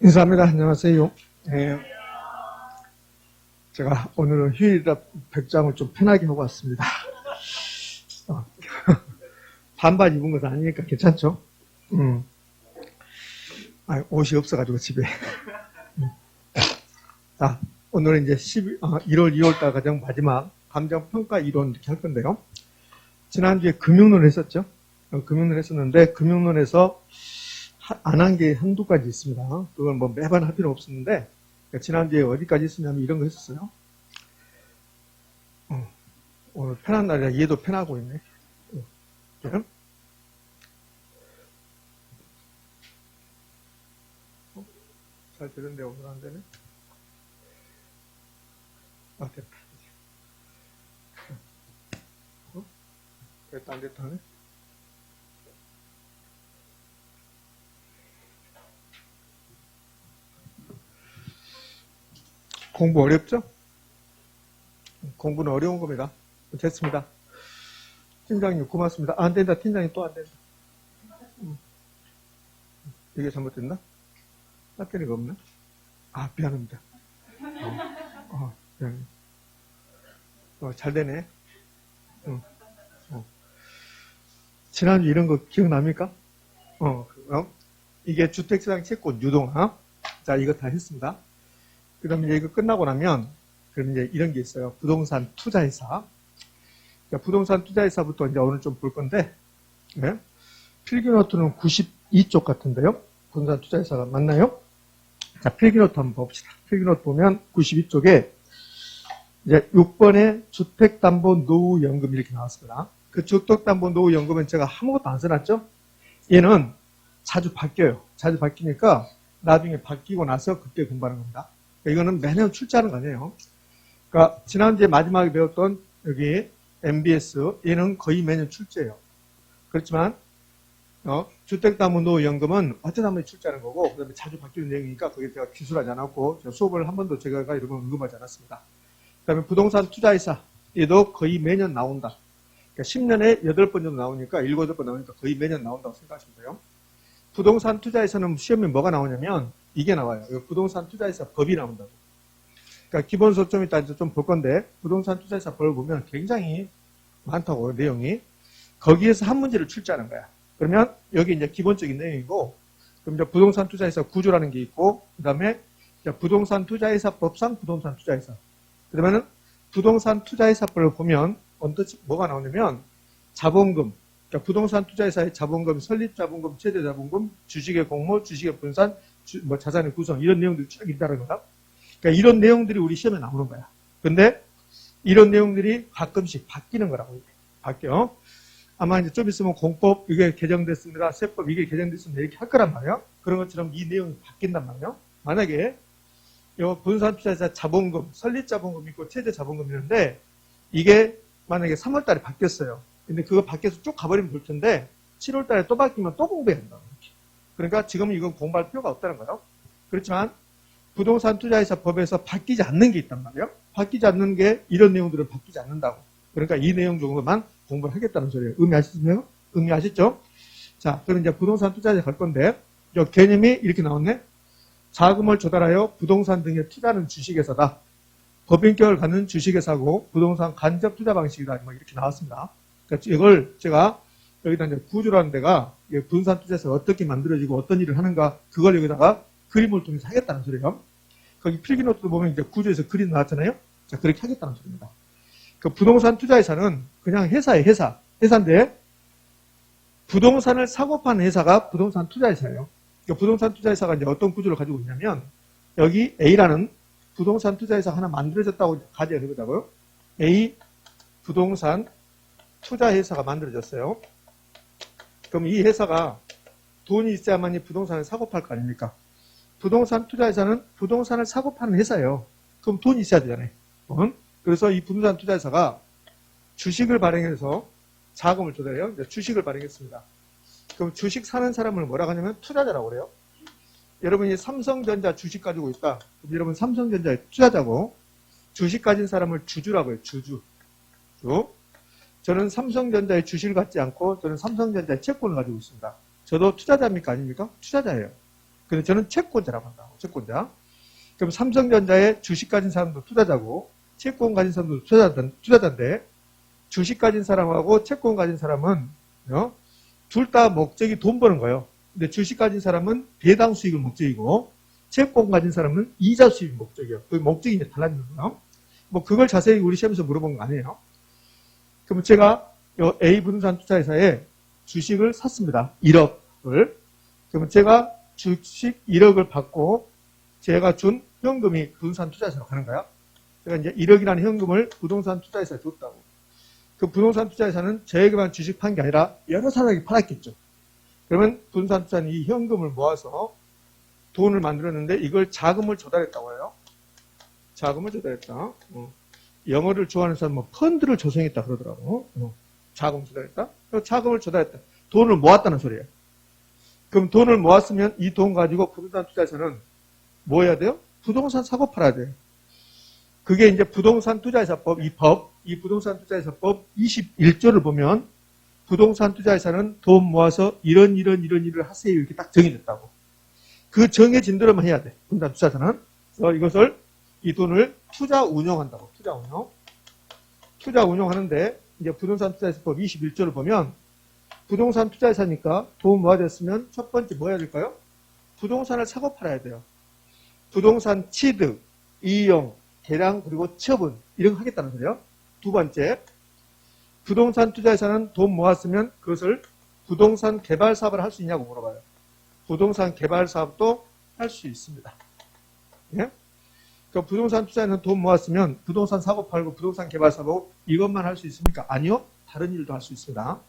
인사합니다. 안녕하세요. 네, 제가 오늘은 휴일이라 백장을 좀 편하게 하고 왔습니다. 반반 입은 것은 아니니까 괜찮죠? 옷이 없어가지고 집에. 자, 오늘은 이제 1월, 2월달 가장 마지막 감정평가 이론 이렇게 할 건데요. 지난주에 금융론 했었죠? 금융론 했었는데, 금융론에서 안 한 게 한두 가지 있습니다. 그걸 뭐 매번 할 필요 없었는데, 지난주에 어디까지 있었냐면 이런 거 했었어요. 오늘 편한 날이라 얘도 편하고 있네. 잘 되는데 오늘 안 되네. 됐다. 됐다, 안 됐다 하네. 공부 어렵죠? 공부는 어려운 겁니다. 됐습니다. 팀장님 고맙습니다. 안 된다. 팀장님 또 안 된다. 이게 잘못됐나? 배터리가 없나? 미안합니다. 미안해. 잘 되네. 지난주 이런 거 기억납니까? 이게 주택시장 채권 유동화. 자, 이거 다 했습니다. 그 다음에 이거 끝나고 나면, 그럼 이제 이런 게 있어요. 부동산 투자회사. 자, 부동산 투자회사부터 이제 오늘 좀 볼 건데, 네? 필기노트는 92쪽 같은데요. 부동산 투자회사가 맞나요? 자, 필기노트 한번 봅시다. 필기노트 보면 92쪽에 이제 6번에 주택담보노후연금 이렇게 나왔습니다. 그 주택담보노후연금은 제가 아무것도 안 써놨죠? 얘는 자주 바뀌어요. 자주 바뀌니까 나중에 바뀌고 나서 그때 공부하는 겁니다. 이거는 매년 출제하는 거 아니에요. 그러니까 지난주에 마지막에 배웠던 여기 MBS 얘는 거의 매년 출제예요. 그렇지만 주택담보노후연금은 어쩌다 한번 출제하는 거고 그다음에 자주 바뀌는 내용이니까 거기에 제가 기술하지 않았고 수업을 한 번도 제가 이런 건 언급하지 않았습니다. 그다음에 부동산 투자회사 얘도 거의 매년 나온다. 그러니까 10년에 8번 정도 나오니까 7, 8번 나오니까 거의 매년 나온다고 생각하시면 돼요. 부동산 투자에서는 시험에 뭐가 나오냐면 이게 나와요. 부동산 투자회사 법이 나온다고. 그러니까 기본서 좀 이따 좀 볼 건데 부동산 투자회사 법을 보면 굉장히 많다고 내용이. 거기에서 한 문제를 출제하는 거야. 그러면 여기 이제 기본적인 내용이고 그럼 이제 부동산 투자회사 구조라는 게 있고 그다음에 부동산 투자회사법상 부동산 투자회사. 그러면은 부동산 투자회사법을 보면 뭐가 나오냐면 자본금. 그러니까 부동산 투자회사의 자본금, 설립자본금, 최대자본금, 주식의 공모, 주식의 분산, 자산의 구성 이런 내용들이 쭉 있다는 거다. 그러니까 이런 내용들이 우리 시험에 나오는 거야. 근데 이런 내용들이 가끔씩 바뀌는 거라고. 바뀌어. 아마 이제 좀 있으면 공법 이게 개정됐습니다. 세법 이게 개정됐습니다. 이렇게 할 거란 말이야. 그런 것처럼 이 내용이 바뀐단 말이야. 만약에 이 부동산 투자회사 자본금, 설립자본금 있고 최대자본금 있는데 이게 만약에 3월 달에 바뀌었어요. 근데 그거 바뀌어서 쭉 가버리면 볼 텐데 7월 달에 또 바뀌면 또 공부해야 한다. 그러니까 지금은 이건 공부할 필요가 없다는 거예요. 그렇지만 부동산 투자회사 법에서 바뀌지 않는 게 있단 말이에요. 바뀌지 않는 게 이런 내용들은 바뀌지 않는다고. 그러니까 이 내용 정도만 공부를 하겠다는 소리예요. 의미하시죠? 의미하시죠? 자, 그럼 이제 부동산 투자회사 갈 건데 이 개념이 이렇게 나왔네. 자금을 조달하여 부동산 등에 투자하는 주식회사다. 법인격을 갖는 주식회사고 부동산 간접 투자 방식이다. 이렇게 나왔습니다. 그러니까 이걸 제가 여기다 이제 구조라는 데가 부동산 투자에서 어떻게 만들어지고 어떤 일을 하는가 그걸 여기다가 그림을 통해서 하겠다는 소리예요. 거기 필기노트도 보면 이제 구조에서 그림 나왔잖아요. 자, 그렇게 하겠다는 소리입니다. 그 부동산 투자회사는 그냥 회사예요, 회사. 회사인데 부동산을 사고 파는 회사가 부동산 투자회사예요. 그러니까 부동산 투자회사가 이제 어떤 구조를 가지고 있냐면 여기 A라는 부동산 투자회사가 하나 만들어졌다고 가져야 되거든요. A 부동산 투자회사가 만들어졌어요. 그럼 이 회사가 돈이 있어야만이 부동산을 사고 팔 거 아닙니까? 부동산 투자회사는 부동산을 사고 파는 회사예요. 그럼 돈이 있어야 되잖아요. 그래서 이 부동산 투자회사가 주식을 발행해서 자금을 조달해요. 주식을 발행했습니다. 그럼 주식 사는 사람을 뭐라고 하냐면 투자자라고 그래요. 여러분이 삼성전자 주식 가지고 있다. 그럼 여러분 삼성전자의 투자자고 주식 가진 사람을 주주라고 해요. 주주. 저는 삼성전자의 주식을 갖지 않고 저는 삼성전자의 채권을 가지고 있습니다. 저도 투자자입니까? 아닙니까? 투자자예요. 근데 저는 채권자라고 한다고. 채권자. 그럼 삼성전자에 주식 가진 사람도 투자자고 채권 가진 사람도 투자자인데 주식 가진 사람하고 채권 가진 사람은 둘 다 목적이 돈 버는 거예요. 근데 주식 가진 사람은 배당 수익을 목적이고 채권 가진 사람은 이자 수익이 목적이에요. 그 목적이 이제 달라지는 거예요. 뭐 그걸 자세히 우리 시험에서 물어본 거 아니에요. 그럼 제가 A 부동산 투자회사에 주식을 샀습니다. 1억을. 그러면 제가 주식 1억을 받고 제가 준 현금이 부동산 투자회사로 가는 거야. 제가 이제 1억이라는 현금을 부동산 투자회사에 줬다고. 그 부동산 투자회사는 저에게만 주식 판 게 아니라 여러 사람에게 팔았겠죠. 그러면 부동산 투자는 이 현금을 모아서 돈을 만들었는데 이걸 자금을 조달했다고 해요. 자금을 조달했다. 영어를 좋아하는 사람은 뭐 펀드를 조성했다 그러더라고. 자금을 조달했다. 자금을 조달했다. 돈을 모았다는 소리예요. 그럼 돈을 모았으면 이 돈 가지고 부동산 투자에서는 뭐 해야 돼요? 부동산 사고 팔아야 돼요. 그게 이제 부동산 투자회사법, 이 부동산 투자회사법 21조를 보면 부동산 투자회사는 돈 모아서 이런 일을 하세요. 이렇게 딱 정해졌다고. 그 정해진 대로만 해야 돼. 부동산 투자회사는. 그래서 이것을 이 돈을 투자 운용한다고. 투자 운용하는데 이제 부동산 투자회사법 21조를 보면 부동산 투자회사니까 돈 모아졌으면 첫 번째 뭐 해야 될까요? 부동산을 사고 팔아야 돼요. 부동산 취득, 이용, 개량 그리고 처분 이런 거 하겠다는 소리요. 두 번째, 부동산 투자회사는 돈 모았으면 그것을 부동산 개발 사업을 할 수 있냐고 물어봐요. 부동산 개발 사업도 할 수 있습니다. 예? 그러니까 부동산 투자에는 돈 모았으면 부동산 사고 팔고 부동산 개발 사고 이것만 할 수 있습니까? 아니요. 다른 일도 할 수 있습니다.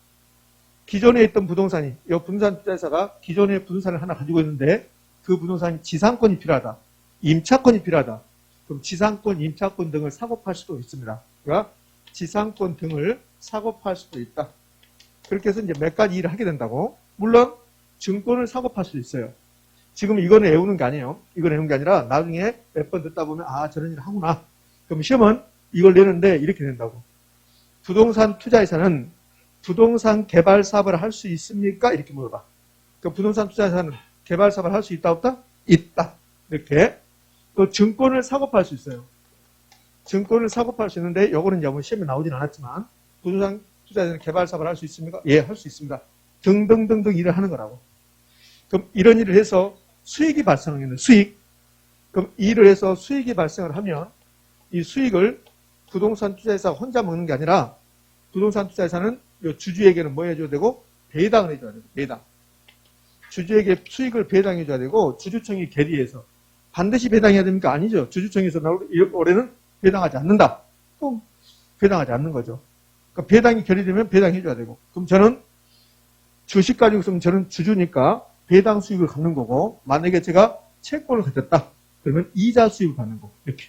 기존에 있던 부동산이 이 부동산 투자회사가 기존에 부동산을 하나 가지고 있는데 그 부동산이 지상권이 필요하다. 임차권이 필요하다. 그럼 지상권, 임차권 등을 사고 팔 수도 있습니다. 그러니까 지상권 등을 사고 팔 수도 있다. 그렇게 해서 이제 몇 가지 일을 하게 된다고. 물론 증권을 사고 팔 수도 있어요. 지금 이거는 외우는 게 아니에요. 이건 외우는 게 아니라 나중에 몇 번 듣다 보면 아 저런 일을 하구나. 그럼 시험은 이걸 내는데 이렇게 된다고. 부동산 투자회사는 부동산 개발 사업을 할 수 있습니까? 이렇게 물어봐. 그 부동산 투자회사는 개발 사업을 할 수 있다 없다? 있다. 이렇게. 또 증권을 사고 팔 수 있어요. 증권을 사고 팔 수 있는데 요거는 이제 시험에 나오진 않았지만 부동산 투자회사는 개발 사업을 할 수 있습니까? 예, 할 수 있습니다. 등등등등 일을 하는 거라고. 그럼 이런 일을 해서 수익이 발생하는 수익. 그럼 일을 해서 수익이 발생을 하면 이 수익을 부동산 투자회사가 혼자 먹는 게 아니라 부동산 투자회사는 주주에게는 뭐 해줘야 되고 배당을 해줘야 되고 배당. 주주에게 수익을 배당해줘야 되고 주주총회 결의해서 반드시 배당해야 됩니까? 아니죠. 주주총회에서 올해는 배당하지 않는다. 그럼 배당하지 않는 거죠. 그러니까 배당이 결의되면 배당해줘야 되고. 그럼 저는 주식 가지고 있으면 저는 주주니까 배당 수익을 갖는 거고 만약에 제가 채권을 가졌다. 그러면 이자 수익을 받는 거고. 이렇게.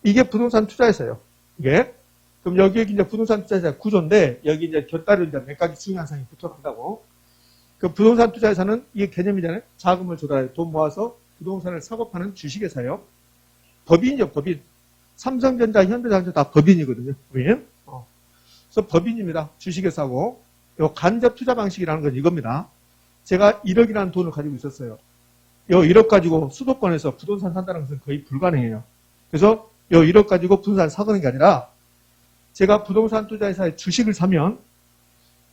이게 부동산 투자회사예요. 이게. 그럼 여기에 이제 부동산 투자회사 구조인데 여기 이제 곁다리로 이제 몇 가지 중요한 사항이 붙어간다고. 그 부동산 투자회사는 이게 개념이잖아요. 자금을 조달해 돈 모아서 부동산을 사고 파는 주식회사예요. 법인이죠, 법인. 삼성전자, 현대자동차 다 법인이거든요. 법인. 그래서 법인입니다. 주식회사고. 요 간접 투자 방식이라는 건 이겁니다. 제가 1억이라는 돈을 가지고 있었어요. 요 1억 가지고 수도권에서 부동산 산다는 것은 거의 불가능해요. 그래서 요 1억 가지고 부동산을 사는 게 아니라 제가 부동산 투자회사에 주식을 사면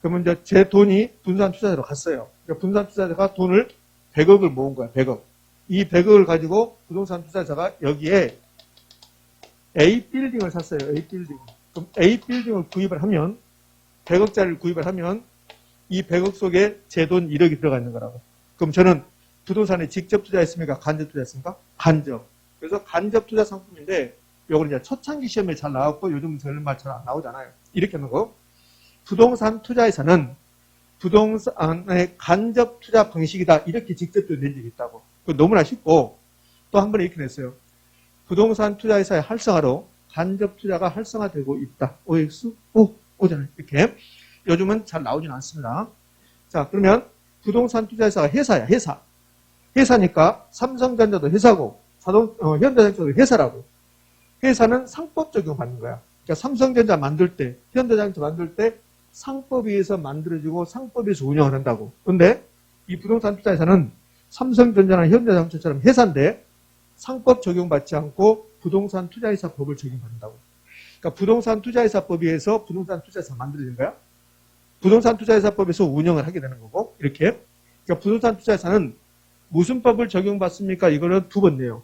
그러면 이제 제 돈이 부동산 투자자로 갔어요. 그러니까 부동산 투자자가 돈을 100억을 모은 거야, 100억. 이 100억을 가지고 부동산 투자자가 여기에 A 빌딩을 샀어요, A 빌딩. 그럼 A 빌딩을 구입을 하면 100억짜리를 구입을 하면 이 100억 속에 제 돈 1억이 들어가 있는 거라고. 그럼 저는 부동산에 직접 투자했습니까? 간접 투자했습니까? 간접. 그래서 간접 투자 상품인데 요걸 이제 초창기 시험에 잘 나왔고 요즘 저런 말 잘 안 나오잖아요. 이렇게 하는 거. 부동산 투자에서는 부동산의 간접 투자 방식이다. 이렇게 직접적으로 낸 적이 있다고. 그거 너무나 쉽고 또 한 번 이렇게 냈어요. 부동산 투자회사의 활성화로 간접 투자가 활성화되고 있다. OX? 오잖아요. 이렇게. 요즘은 잘 나오진 않습니다. 자, 그러면 부동산 투자회사가 회사야, 회사. 회사니까 삼성전자도 회사고 현대자동차도 회사라고. 회사는 상법 적용받는 거야. 그러니까 삼성전자 만들 때, 현대자동차 만들 때 상법에 의해서 만들어지고 상법에서 운영을 한다고. 그런데 이 부동산 투자회사는 삼성전자나 현대자동차처럼 회사인데 상법 적용받지 않고 부동산 투자회사법을 적용받는다고. 그러니까 부동산 투자회사법에 의해서 부동산 투자회사 만들어진 거야. 부동산 투자회사법에서 운영을 하게 되는 거고 이렇게. 그러니까 부동산 투자회사는 무슨 법을 적용받습니까? 이거는 두 번 내요.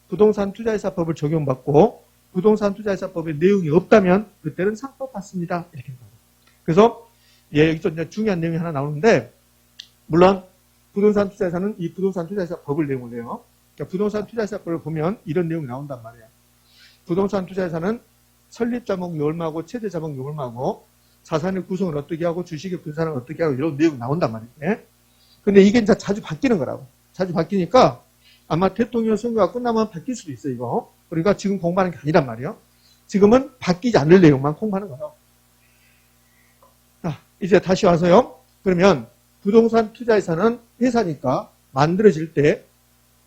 부동산 투자회사법을 적용받고 부동산 투자회사법에 내용이 없다면 그때는 상법 받습니다. 이렇게 합니다. 그래서 여기서 이제 중요한 내용이 하나 나오는데 물론 부동산 투자회사는 이 부동산 투자회사법을 내용을 해요. 그러니까 부동산 투자회사법을 보면 이런 내용이 나온단 말이에요. 부동산 투자회사는 설립자목이 얼마고 최대자목이 얼마고 자산의 구성을 어떻게 하고 주식의 분산을 어떻게 하고 이런 내용이 나온단 말이에요. 근데 이게 이제 자주 바뀌는 거라고. 자주 바뀌니까 아마 대통령 선거가 끝나면 바뀔 수도 있어요, 이거. 그러니까 지금 공부하는 게 아니란 말이에요. 지금은 바뀌지 않을 내용만 공부하는 거예요. 자, 이제 다시 와서요. 그러면 부동산 투자회사는 회사니까 만들어질 때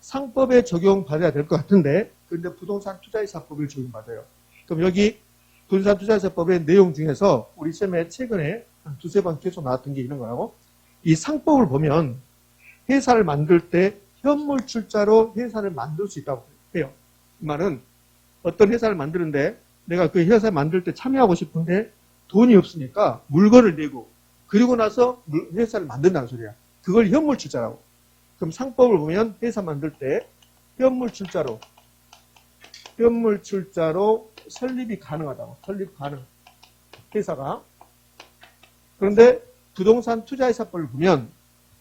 상법에 적용받아야 될 것 같은데 그런데 부동산 투자회사법을 적용받아요. 그럼 여기 부동산 투자회사법의 내용 중에서 우리 시험에 최근에 한 두세 번 계속 나왔던 게 이런 거라고. 이 상법을 보면 회사를 만들 때 현물 출자로 회사를 만들 수 있다고 해요. 이 말은 어떤 회사를 만드는데 내가 그 회사를 만들 때 참여하고 싶은데 돈이 없으니까 물건을 내고 그리고 나서 회사를 만든다는 소리야. 그걸 현물 출자라고. 그럼 상법을 보면 회사 만들 때 현물 출자로 설립이 가능하다고. 설립 가능. 회사가. 그런데 부동산 투자회사법을 보면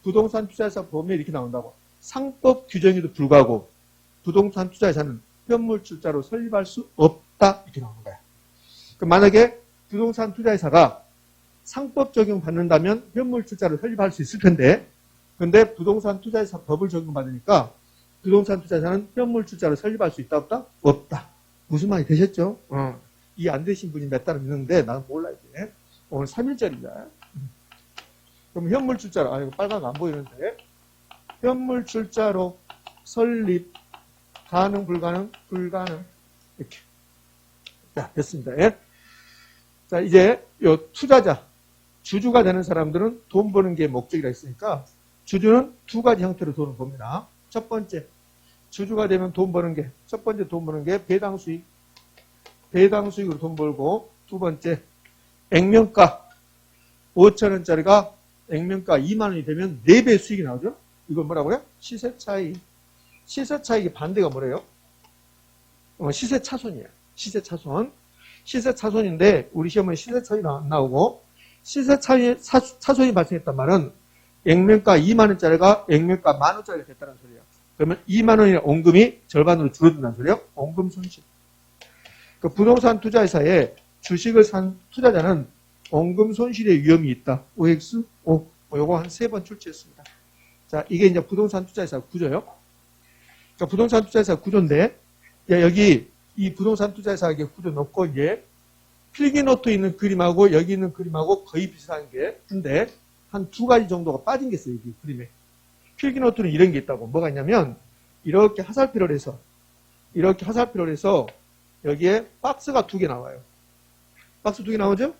부동산 투자회사법 보면 이렇게 나온다고. 상법 규정에도 불구하고 부동산 투자회사는 현물 출자로 설립할 수 없다. 이렇게 나오는 거야. 그럼 만약에 부동산 투자회사가 상법 적용 받는다면 현물 출자로 설립할 수 있을 텐데 근데 부동산 투자회사 법을 적용받으니까 부동산 투자회사는 현물 출자로 설립할 수 있다 없다? 없다. 무슨 말이 되셨죠? 이해 안 되신 분이 몇 달은 있는데 나는 몰라야 돼. 오늘 3일짜리다. 그럼 현물 출자로 이거 빨간 거 안 보이는데 현물 출자로 설립 가능 불가능 불가능 이렇게. 자, 됐습니다. 예? 자, 이제 요 투자자 주주가 되는 사람들은 돈 버는 게 목적이라 했으니까 주주는 두 가지 형태로 돈을 법니다. 첫 번째, 주주가 되면 돈 버는 게, 첫 번째 돈 버는 게 배당 수익. 배당 수익으로 돈 벌고, 두 번째, 액면가. 5,000원짜리가 액면가 2만원이 되면 4배 수익이 나오죠? 이건 뭐라고요? 시세 차익. 시세 차익의 반대가 뭐래요? 시세 차손이에요. 시세 차손. 시세 차손인데, 우리 시험은 시세 차익이 안 나오고, 시세 차손이 발생했단 말은 액면가 2만원짜리가 액면가 10,000원짜리가 됐다는 소리예요. 그러면 2만원의 원금이 절반으로 줄어든다는 소리예요. 원금 손실. 그 부동산 투자회사에 주식을 산 투자자는 원금 손실의 위험이 있다. OX? 요거 한 3번 출제했습니다. 자, 이게 이제 부동산 투자회사 구조요. 그러니까 부동산 투자회사 구조인데, 여기 이 부동산 투자회사의 구조 놓고 이제 필기노트 있는 그림하고 여기 있는 그림하고 거의 비슷한 게 근데 한 두 가지 정도가 빠진 게 있어요. 여기 그림에. 필기노트는 이런 게 있다고. 뭐가 있냐면 이렇게 화살표를 해서 여기에 박스가 2개 나와요. 박스 2개 나오죠?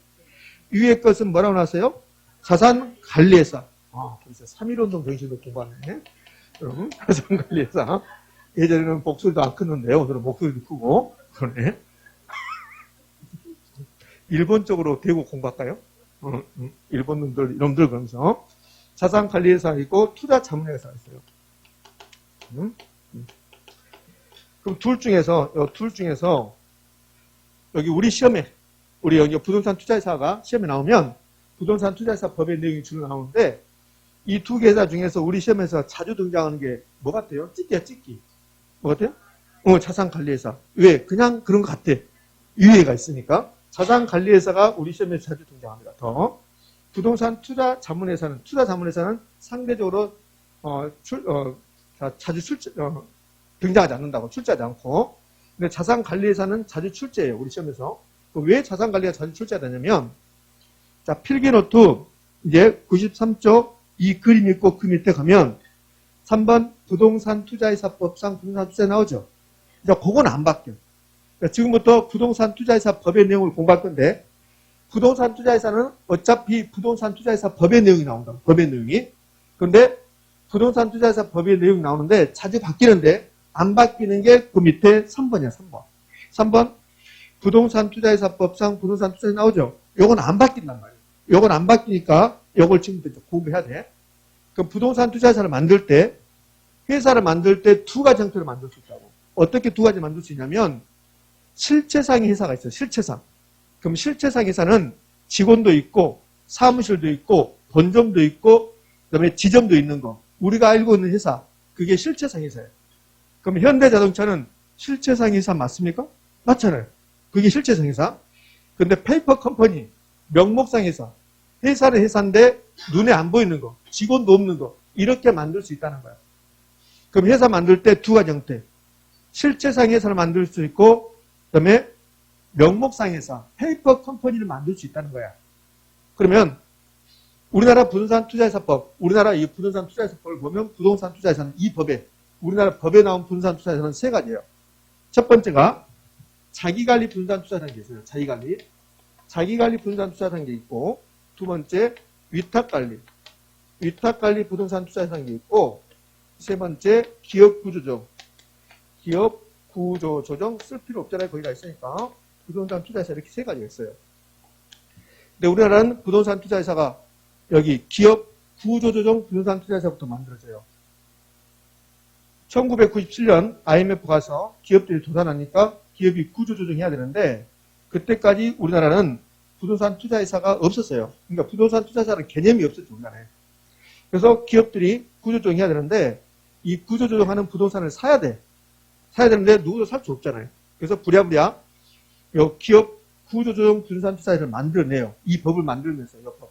위에 것은 뭐라고 나왔어요? 자산관리회사. 그래서 3.1운동 정신도 공부하네. 자산관리회사. 예전에는 목소리도 안 컸는데요. 오늘은 목소리도 크고. 그러네. 일본적으로 대고 공부할까요? 일본 놈들, 이놈들 그러면서. 자산관리회사가 있고, 투자자문회사가 있어요. 그럼 둘 중에서, 여기 우리 시험에, 우리 여기 부동산 투자회사가 시험에 나오면, 부동산 투자회사 법의 내용이 주로 나오는데, 이 두 개 회사 중에서 우리 시험에서 자주 등장하는 게 뭐 같아요? 찍기야, 찍기. 뭐 같아요? 자산관리회사. 왜? 그냥 그런 것 같아. 유예가 있으니까. 자산관리회사가 우리 시험에 자주 등장합니다. 더. 부동산 투자자문회사는 상대적으로 자주 등장하지 않는다고. 출제하지 않고. 근데 자산관리회사는 자주 출제해요. 우리 시험에서. 왜 자산관리가 자주 출제하냐면 자, 필기노트 이제 93쪽 이 그림 있고 그 밑에 가면 3번 부동산 투자회사법상 부동산 투자 나오죠. 그러니까 그건 안 바뀌어. 그러니까 지금부터 부동산 투자회사 법의 내용을 공부할 건데 부동산 투자회사는 어차피 부동산 투자회사 법의 내용이 나온다. 법의 내용이. 그런데 부동산 투자회사 법의 내용 나오는데 자주 바뀌는데 안 바뀌는 게 그 밑에 3번이야, 3번. 3번 부동산 투자회사법상 부동산 투자회 나오죠. 요건 안 바뀐단 말이에요. 요건 안 바뀌니까 요걸 지금부터 공부해야 돼. 그 부동산 투자회사를 만들 때 회사를 만들 때 두 가지 형태로 만들 수 있다고. 어떻게 두 가지 만들 수 있냐면 실체상의 회사가 있어요. 실체상. 그럼 실체상 회사는 직원도 있고 사무실도 있고 본점도 있고 그다음에 지점도 있는 거. 우리가 알고 있는 회사. 그게 실체상 회사예요. 그럼 현대자동차는 실체상 회사 맞습니까? 맞잖아요. 그게 실체상 회사. 근데 페이퍼 컴퍼니, 명목상 회사. 회사는 회사인데 눈에 안 보이는 거, 직원도 없는 거. 이렇게 만들 수 있다는 거야. 그럼 회사 만들 때 두 가지 형태. 실체상 회사를 만들 수 있고 그다음에 명목상 회사, 페이퍼 컴퍼니를 만들 수 있다는 거야. 그러면 우리나라 부동산 투자회사법, 우리나라 이 부동산 투자회사법을 보면 부동산 투자회사는 이 법에, 우리나라 법에 나온 부동산 투자회사는 세 가지예요. 첫 번째가 자기관리 부동산 투자라는 게 있어요. 자기관리. 자기관리 부동산 투자라는 게 있고, 두 번째 위탁관리. 위탁관리 부동산 투자라는 게 있고, 세 번째 기업구조조정. 기업구조조정 쓸 필요 없잖아요. 거기가 있으니까. 부동산 투자회사 이렇게 세 가지가 있어요. 근데 우리나라는 부동산 투자회사가 여기 기업구조조정 부동산 투자회사부터 만들어져요. 1997년 IMF 가서 기업들이 도산하니까 기업이 구조조정해야 되는데 그때까지 우리나라는 부동산 투자회사가 없었어요. 그러니까 부동산 투자회사는 개념이 없었죠. 우리나라에. 그래서 기업들이 구조조정해야 되는데 이 구조조정하는 부동산을 사야 돼. 사야 되는데 누구도 살 수 없잖아요. 그래서 부랴부랴 요 기업 구조조정 부동산 투자회사를 만들어내요. 이 법을 만들면서 이 법.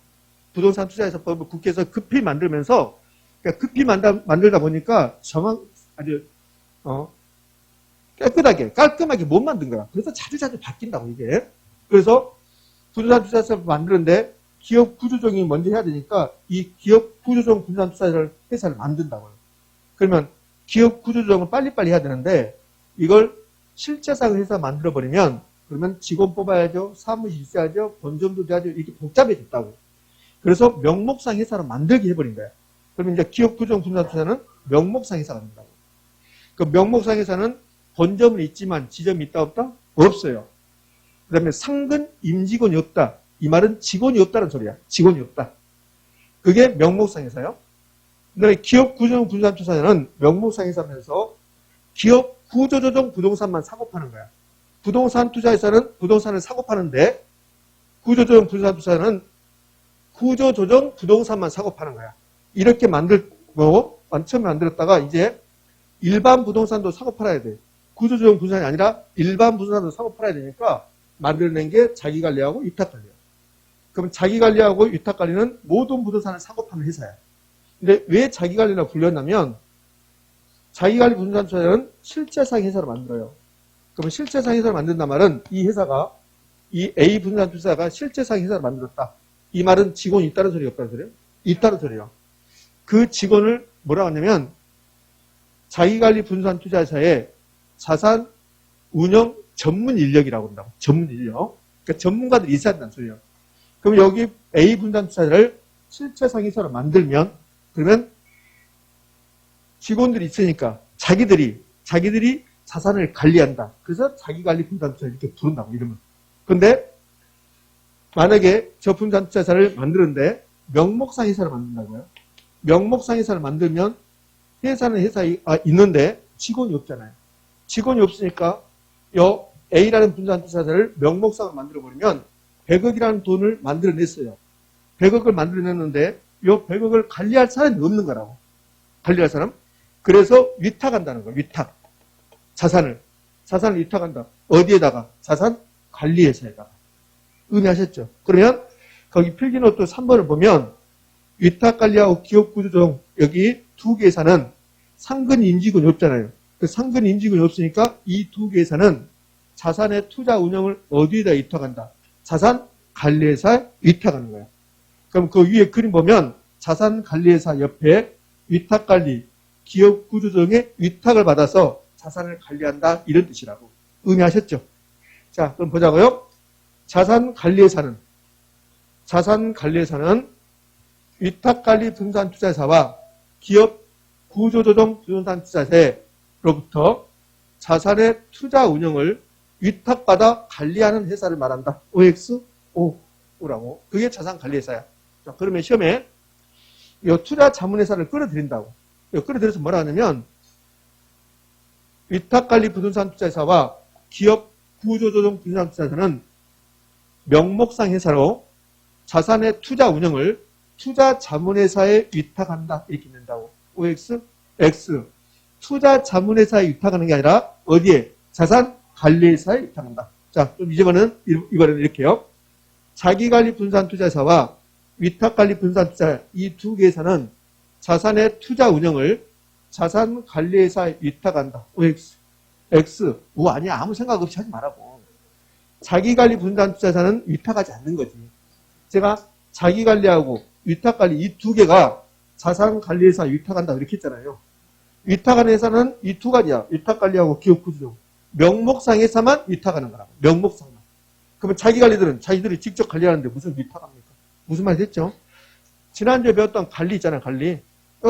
부동산 투자회사 법을 국회에서 급히 만들면서 그러니까 급히 만들다 보니까 아주 깨끗하게 깔끔하게 못 만든 거야. 그래서 자주자주 바뀐다고 이게. 그래서 부동산 투자회사를 만드는데 기업 구조조정이 먼저 해야 되니까 이 기업 구조조정 부동산 투자회사를 만든다고요. 그러면 기업 구조조정을 빨리빨리 해야 되는데 이걸 실체상 회사 만들어버리면 그러면 직원 뽑아야죠. 사무실 있어야죠. 본점도 돼야죠. 이렇게 복잡해졌다고. 그래서 명목상 회사를 만들게 해버린 거야. 그러면 이제 기업 구조조정 부동산 투자는 명목상 회사가 된다고. 그 명목상 회사는 본점은 있지만 지점이 있다 없다? 없어요. 그 다음에 상근 임직원이 없다. 이 말은 직원이 없다는 소리야. 직원이 없다. 그게 명목상 회사예요. 그다음에 기업 구조조정 부동산 투자는 명목상 회사면서 기업 구조조정 부동산만 사고 파는 거야. 부동산 투자회사는 부동산을 사고 파는데 구조조정 부동산 투자는 구조조정 부동산만 사고 파는 거야. 이렇게 만들고 처음에 만들었다가 이제 일반 부동산도 사고 팔아야 돼. 구조조정 부동산이 아니라 일반 부동산도 사고 팔아야 되니까 만들어낸 게 자기관리하고 위탁관리야. 그럼 자기관리하고 위탁관리는 모든 부동산을 사고 파는 회사야. 근데 왜 자기관리라고 불렸냐면 자기관리 부동산 투자는 실체상 회사를 만들어요. 그러면 실체상 회사를 만든단 말은 이 회사가 이 A 부동산 투자가 실체상 회사를 만들었다. 이 말은 직원이 있다는 소리가 없다는 소리예요? 있다는 소리예요. 그 직원을 뭐라고 하냐면 자기관리 부동산 투자회사의 자산 운영 전문 인력이라고 한다고. 전문 인력. 그러니까 전문가들이 있어야 된다는 소리예요. 그럼 여기 A 부동산 투자를 실체상 회사로 만들면 그러면 직원들이 있으니까 자기들이 자산을 관리한다. 그래서 자기관리 부동산 투자 이렇게 부른다고 이러면. 근데 만약에 저 부동산 투자회사를 만드는데 명목상 회사를 만든다고요. 명목상 회사를 만들면 회사는 회사에 있는데 직원이 없잖아요. 직원이 없으니까 요 A라는 부동산 투자회사를 명목상으로 만들어버리면 100억이라는 돈을 만들어냈어요. 100억을 만들어냈는데 요 100억을 관리할 사람이 없는 거라고. 관리할 사람. 그래서 위탁한다는 거예요. 위탁. 자산을 위탁한다. 어디에다가? 자산 관리회사에다가. 의미하셨죠? 그러면 거기 필기노트 3번을 보면 위탁관리하고 기업구조조정 여기 두 개 회사는 상근 임직원이 없잖아요. 그 상근 임직원이 없으니까 이 두 개 회사는 자산의 투자 운영을 어디에다 위탁한다? 자산 관리회사에 위탁하는 거예요. 그럼 그 위에 그림 보면 자산 관리회사 옆에 위탁관리, 기업구조조정의 위탁을 받아서 자산을 관리한다 이런 뜻이라고. 의미하셨죠? 자, 그럼 보자고요. 자산관리회사는 위탁관리 부동산 투자회사와 기업 구조조정 부동산 투자세로부터 자산의 투자 운영을 위탁받아 관리하는 회사를 말한다. OXO라고. 그게 자산관리회사야. 자, 그러면 시험에 이 투자 자문회사를 끌어들인다고. 끌어들여서 뭐라 하냐면 위탁관리 부동산 투자회사와 기업 구조조정 부동산 투자회사는 명목상 회사로 자산의 투자 운영을 투자 자문회사에 위탁한다. 이렇게 된다고. OX, X. 투자 자문회사에 위탁하는 게 아니라 어디에? 자산관리회사에 위탁한다. 자, 좀 이번에는 이렇게요. 자기관리 분산 투자회사와 위탁관리 분산 투자회사 이 두 개 회사는 자산의 투자 운영을 자산관리회사에 위탁한다. OX, X. 아니야. 아무 생각 없이 하지 말라고. 자기관리 분산 투자회사는 위탁하지 않는 거지. 제가 자기관리하고 위탁관리 이 두 개가 자산관리회사에 위탁한다 이렇게 했잖아요. 위탁하는 회사는 이 두 가지야. 위탁관리하고 기업구조조정. 명목상 회사만 위탁하는 거라고. 명목상만. 그러면 자기관리들은 자기들이 직접 관리하는데 무슨 위탁합니까? 무슨 말 됐죠? 지난주에 배웠던 관리 있잖아요. 관리.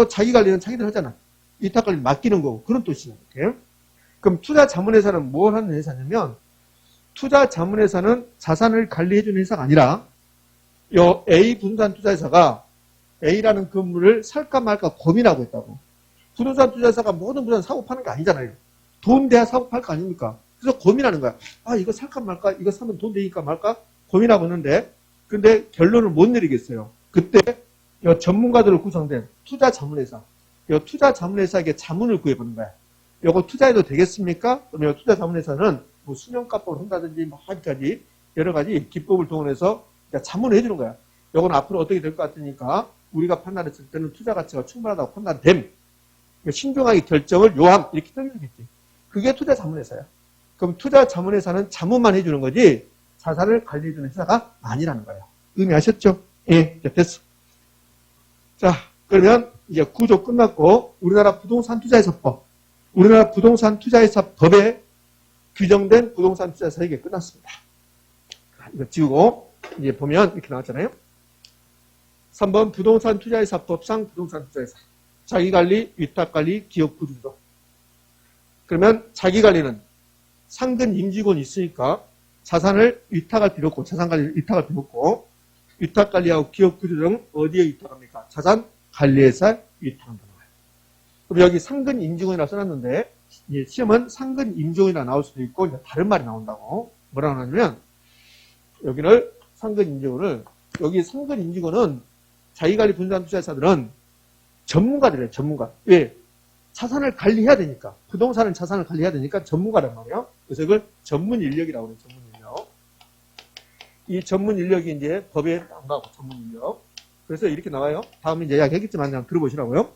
자기관리는 자기들 하잖아. 위탁관리 맡기는 거고. 그런 뜻이에요. 이렇게. 그럼 투자자문회사는 뭘 하는 회사냐면 투자자문회사는 자산을 관리해주는 회사가 아니라 요 A 부동산 투자회사가 A라는 건물을 살까 말까 고민하고 있다고. 부동산 투자회사가 모든 부동산 사고 파는 게 아니잖아요. 돈 돼야 사고 팔 거 아닙니까? 그래서 고민하는 거야. 아, 이거 살까 말까? 이거 사면 돈 되니까 말까? 고민하고 있는데, 근데 결론을 못 내리겠어요. 그때 요 전문가들로 구성된 투자자문회사, 요 투자자문회사에게 자문을 구해보는 거야. 요거 투자해도 되겠습니까? 그러면 요 투자자문회사는 뭐 수령값법을 한다든지 뭐 하기까지 여러 가지 기법을 동원해서 자문을 해주는 거야. 요건 앞으로 어떻게 될 것 같으니까 우리가 판단했을 때는 투자 가치가 충분하다고 판단됨. 신중하게 결정을 요함 이렇게 설명했지. 그게 투자 자문회사야. 그럼 투자 자문회사는 자문만 해주는 거지 자산을 관리해주는 회사가 아니라는 거예요. 의미하셨죠? 예, 됐어. 자, 그러면 이제 구조 끝났고 우리나라 부동산 투자회사법, 우리나라 부동산 투자회사법에 규정된 부동산 투자회사 얘기 끝났습니다. 이거 지우고 이제 보면 이렇게 나왔잖아요. 3번 부동산 투자회사법상 부동산 투자회사. 자기관리, 위탁관리, 기업구조조정. 그러면 자기관리는 상근 임직원이 있으니까 자산을 위탁할 필요 없고 자산관리를 위탁할 필요 없고 위탁관리하고 기업구조조정 어디에 위탁합니까? 자산관리회사에 위탁한다는 거예요. 그럼 여기 상근 임직원이라 써놨는데 시험은 상근 임직원이라 나올 수도 있고 이제 다른 말이 나온다고. 뭐라고 하냐면 여기를 상근 임직원을 여기 상근 임직원은 자기관리 분산 투자회사들은 전문가들이에요. 전문가. 왜? 자산을 관리해야 되니까. 부동산은 자산을 관리해야 되니까 전문가란 말이에요. 그래서 이걸 전문 인력이라고 해요. 전문 인력. 이 전문 인력이 이제 법에 나온다고. 전문 인력. 그래서 이렇게 나와요. 다음에 이제 이야기했겠지만 그냥 들어보시라고요.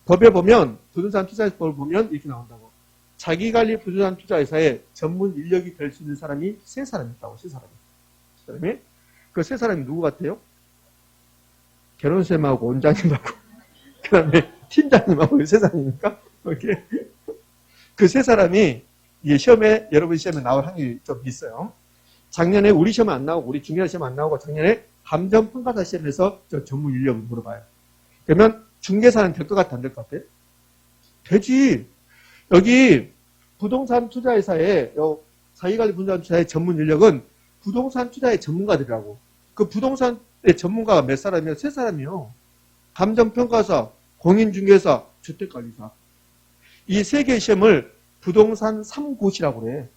법에 보면 부동산 투자회사법을 보면 이렇게 나온다고. 자기관리 부동산 투자회사에 전문 인력이 될 수 있는 사람이 세 사람이 있다고. 세 사람이. 그 세 사람이 누구 같아요? 결혼쌤하고 원장님하고 그 다음에 팀장님하고 세 사람입니까? 이렇게 그 세 사람이 시험에 여러분 시험에 나올 확률이 좀 있어요. 작년에 우리 시험 안 나오고 우리 중요한 시험 안 나오고 작년에 감정평가사 시험에서 저 전문 인력을 물어봐요. 그러면 중개사는 될 것 같아 안 될 것 같아? 되지. 여기 부동산 투자회사의 자기관리 부동산 투자의 전문 인력은 부동산 투자의 전문가들이라고. 그 부동산의 전문가가 몇 사람이요? 세 사람이요. 감정평가사, 공인중개사, 주택관리사. 이 세 개의 시험을 부동산 3고시라고 그래.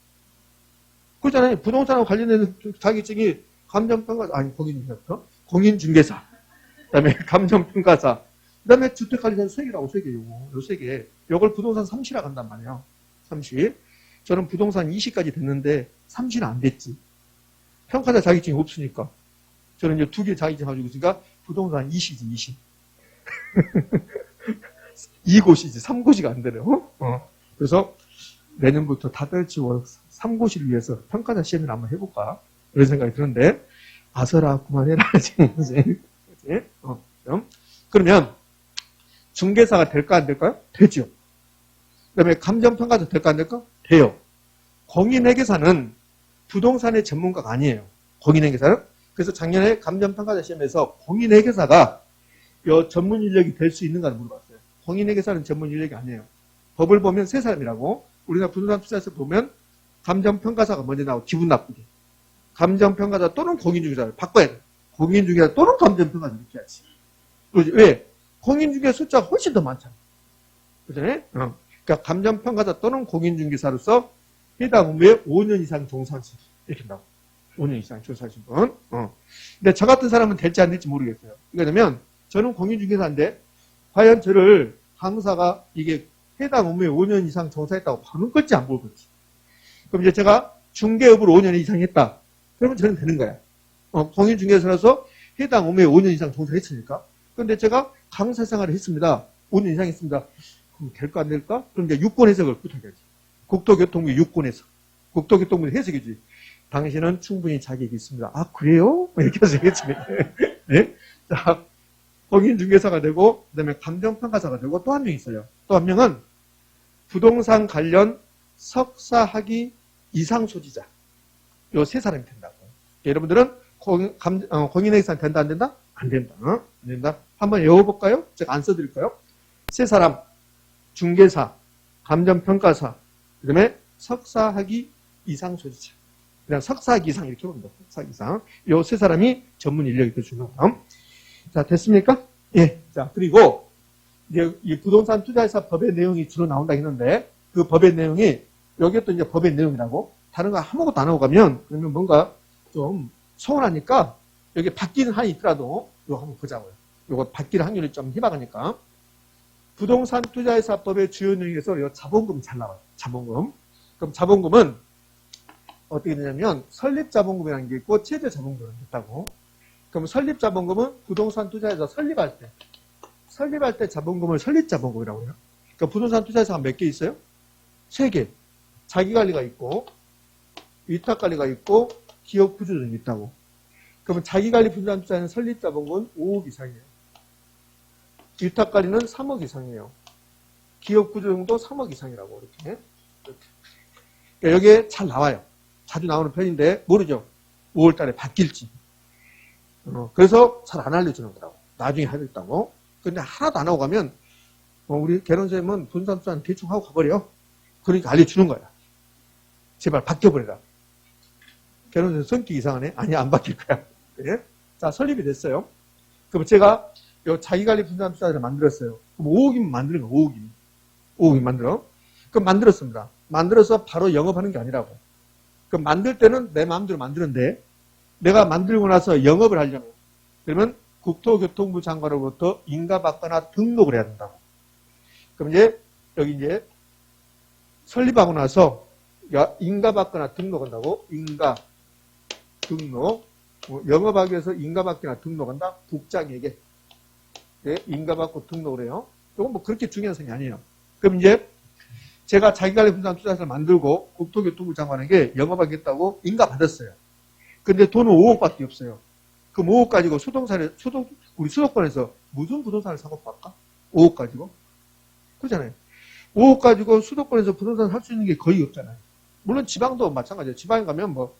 그렇잖아요. 부동산하고 관련된 자격증이 감정평가사, 아니 공인중개사, 공인중개사, 그 다음에 감정평가사, 그 다음에 주택관리사 세 개라고 세 개, 요 세 개. 요걸 부동산 3시라고 한단 말이에요. 3시. 저는 부동산 2시까지 됐는데 3시는 안 됐지. 평가사 자격증이 없으니까. 저는 이제 두 개 자격증 가지고 있으니까 부동산 2시지, 2시. 2고시지, 3고시가 안 되네요. 그래서 내년부터 다 떨치고 3고시를 위해서 평가사 시험을 한번 해볼까? 그런 생각이 드는데, 아서라, 그만해라. 그러면, 중개사가 될까, 안 될까요? 되죠. 그 다음에 감정평가사 될까, 안 될까? 돼요. 공인회계사는 부동산의 전문가가 아니에요. 공인회계사는. 그래서 작년에 감정평가사 시험에서 공인회계사가 요 전문 인력이 될 수 있는가를 물어봤어요. 공인회계사는 전문 인력이 아니에요. 법을 보면 세 사람이라고. 우리나라 부동산 투자에서 보면 감정평가사가 먼저 나오고 기분 나쁘게. 감정평가사 또는 공인중개사를 바꿔야 돼. 공인중개사 또는 감정평가사 이렇게 해야지. 그렇지? 왜? 공인중개사 숫자가 훨씬 더 많잖아. 그렇잖아요? 그러니까 감정평가사 또는 공인중개사로서 해당 업무에 5년 이상 종사하신 이렇게 나오고. 5년 이상 종사하신 분. 근데 저 같은 사람은 될지 안 될지 모르겠어요. 왜냐면 저는 공인중개사인데 과연 저를 강사가 이게 해당 업무에 5년 이상 종사했다고 보는 건지 안 보는 건지. 그럼 이제 제가 중개업을 5년 이상 했다. 그러면 저는 되는 거야. 공인중개사로서 해당 업무에 5년 이상 종사했으니까. 그런데 제가 강사 생활을 했습니다. 5년 이상 했습니다. 그럼 될까 안 될까? 그럼 이제 유권 해석을 부탁해야지. 국토교통부 유권 해석. 국토교통부 해석이지. 당신은 충분히 자격이 있습니다. 아, 그래요? 이렇게 해서 했지. 네? 자, 공인중개사가 되고, 그 다음에 감정평가사가 되고, 또 한 명 있어요. 또 한 명은 부동산 관련 석사학위 이상 소지자. 요 세 사람이 된다고. 여러분들은 공인회계사 된다, 안 된다? 안 된다. 안 된다. 한번 외워볼까요? 제가 안 써드릴까요? 세 사람, 중개사, 감정평가사, 그 다음에 석사학위 이상 소지자. 그냥 석사학위 이상 이렇게 봅니다. 석사학위 이상. 요 세 사람이 전문 인력이 되어주는 거예요. 자, 됐습니까? 예. 자, 그리고 이제 이 부동산 투자회사 법의 내용이 주로 나온다 했는데 그 법의 내용이 여기에 또 이제 법의 내용이라고 다른 거 아무것도 안 하고 가면 그러면 뭔가 좀 서운하니까 여기 바뀌는 한이 있더라도 이거 한번 보자고요. 이거 바뀔 확률이 좀 희박하니까. 부동산 투자회사 법의 주요 내용에서 이 자본금 잘 나와요. 자본금. 그럼 자본금은 어떻게 되냐면 설립자본금이라는 게 있고 최저자본금이 있다고. 그럼 설립자본금은 부동산 투자회사 설립할 때 자본금을 설립자본금이라고 해요. 그러니까 부동산 투자회사가 몇 개 있어요? 3개. 자기관리가 있고 위탁관리가 있고 기업구조조정이 있다고. 그러면 자기관리 부동산 투자는 설립자본금은 5억 이상이에요. 위탁관리는 3억 이상이에요. 기업구조조정도 3억 이상이라고 이렇게. 그러니까 여기에 잘 나와요. 자주 나오는 편인데 모르죠. 5월 달에 바뀔지. 그래서 잘 안 알려주는 거라고. 나중에 하겠다고. 근데 하나도 안 하고 가면 우리 개론쌤은 부동산 투자는 대충 하고 가버려. 그러니까 알려주는 거야. 제발 바뀌어버려라. 개론쌤 성격이 이상하네? 아니, 안 바뀔 거야. 그래? 자, 설립이 됐어요. 그럼 제가 요 자기관리 부동산 투자를 만들었어요. 그럼 5억이면 만드는 거야. 5억이면. 5억이면 만들어. 그럼 만들었습니다. 만들어서 바로 영업하는 게 아니라고. 그럼 만들 때는 내 마음대로 만드는데 내가 만들고 나서 영업을 하려면 그러면 국토교통부 장관으로부터 인가받거나 등록을 해야 된다고. 그럼 이제 여기 이제 설립하고 나서 인가받거나 등록한다고. 인가, 등록. 영업하기 위해서 인가받거나 등록한다. 국장에게. 네, 인가받고 등록을 해요. 이건 뭐 그렇게 중요한 사항이 아니에요. 그럼 이제 제가 자기관리 부동산 투자회사를 만들고 국토교통부 장관에게 영업하겠다고 인가받았어요. 근데 돈은 5억밖에 없어요. 그럼 5억 가지고 우리 수도권에서 무슨 부동산을 사고 팔까? 5억 가지고? 그렇잖아요. 5억 가지고 수도권에서 부동산 살 수 있는 게 거의 없잖아요. 물론 지방도 마찬가지예요. 지방에 가면 뭐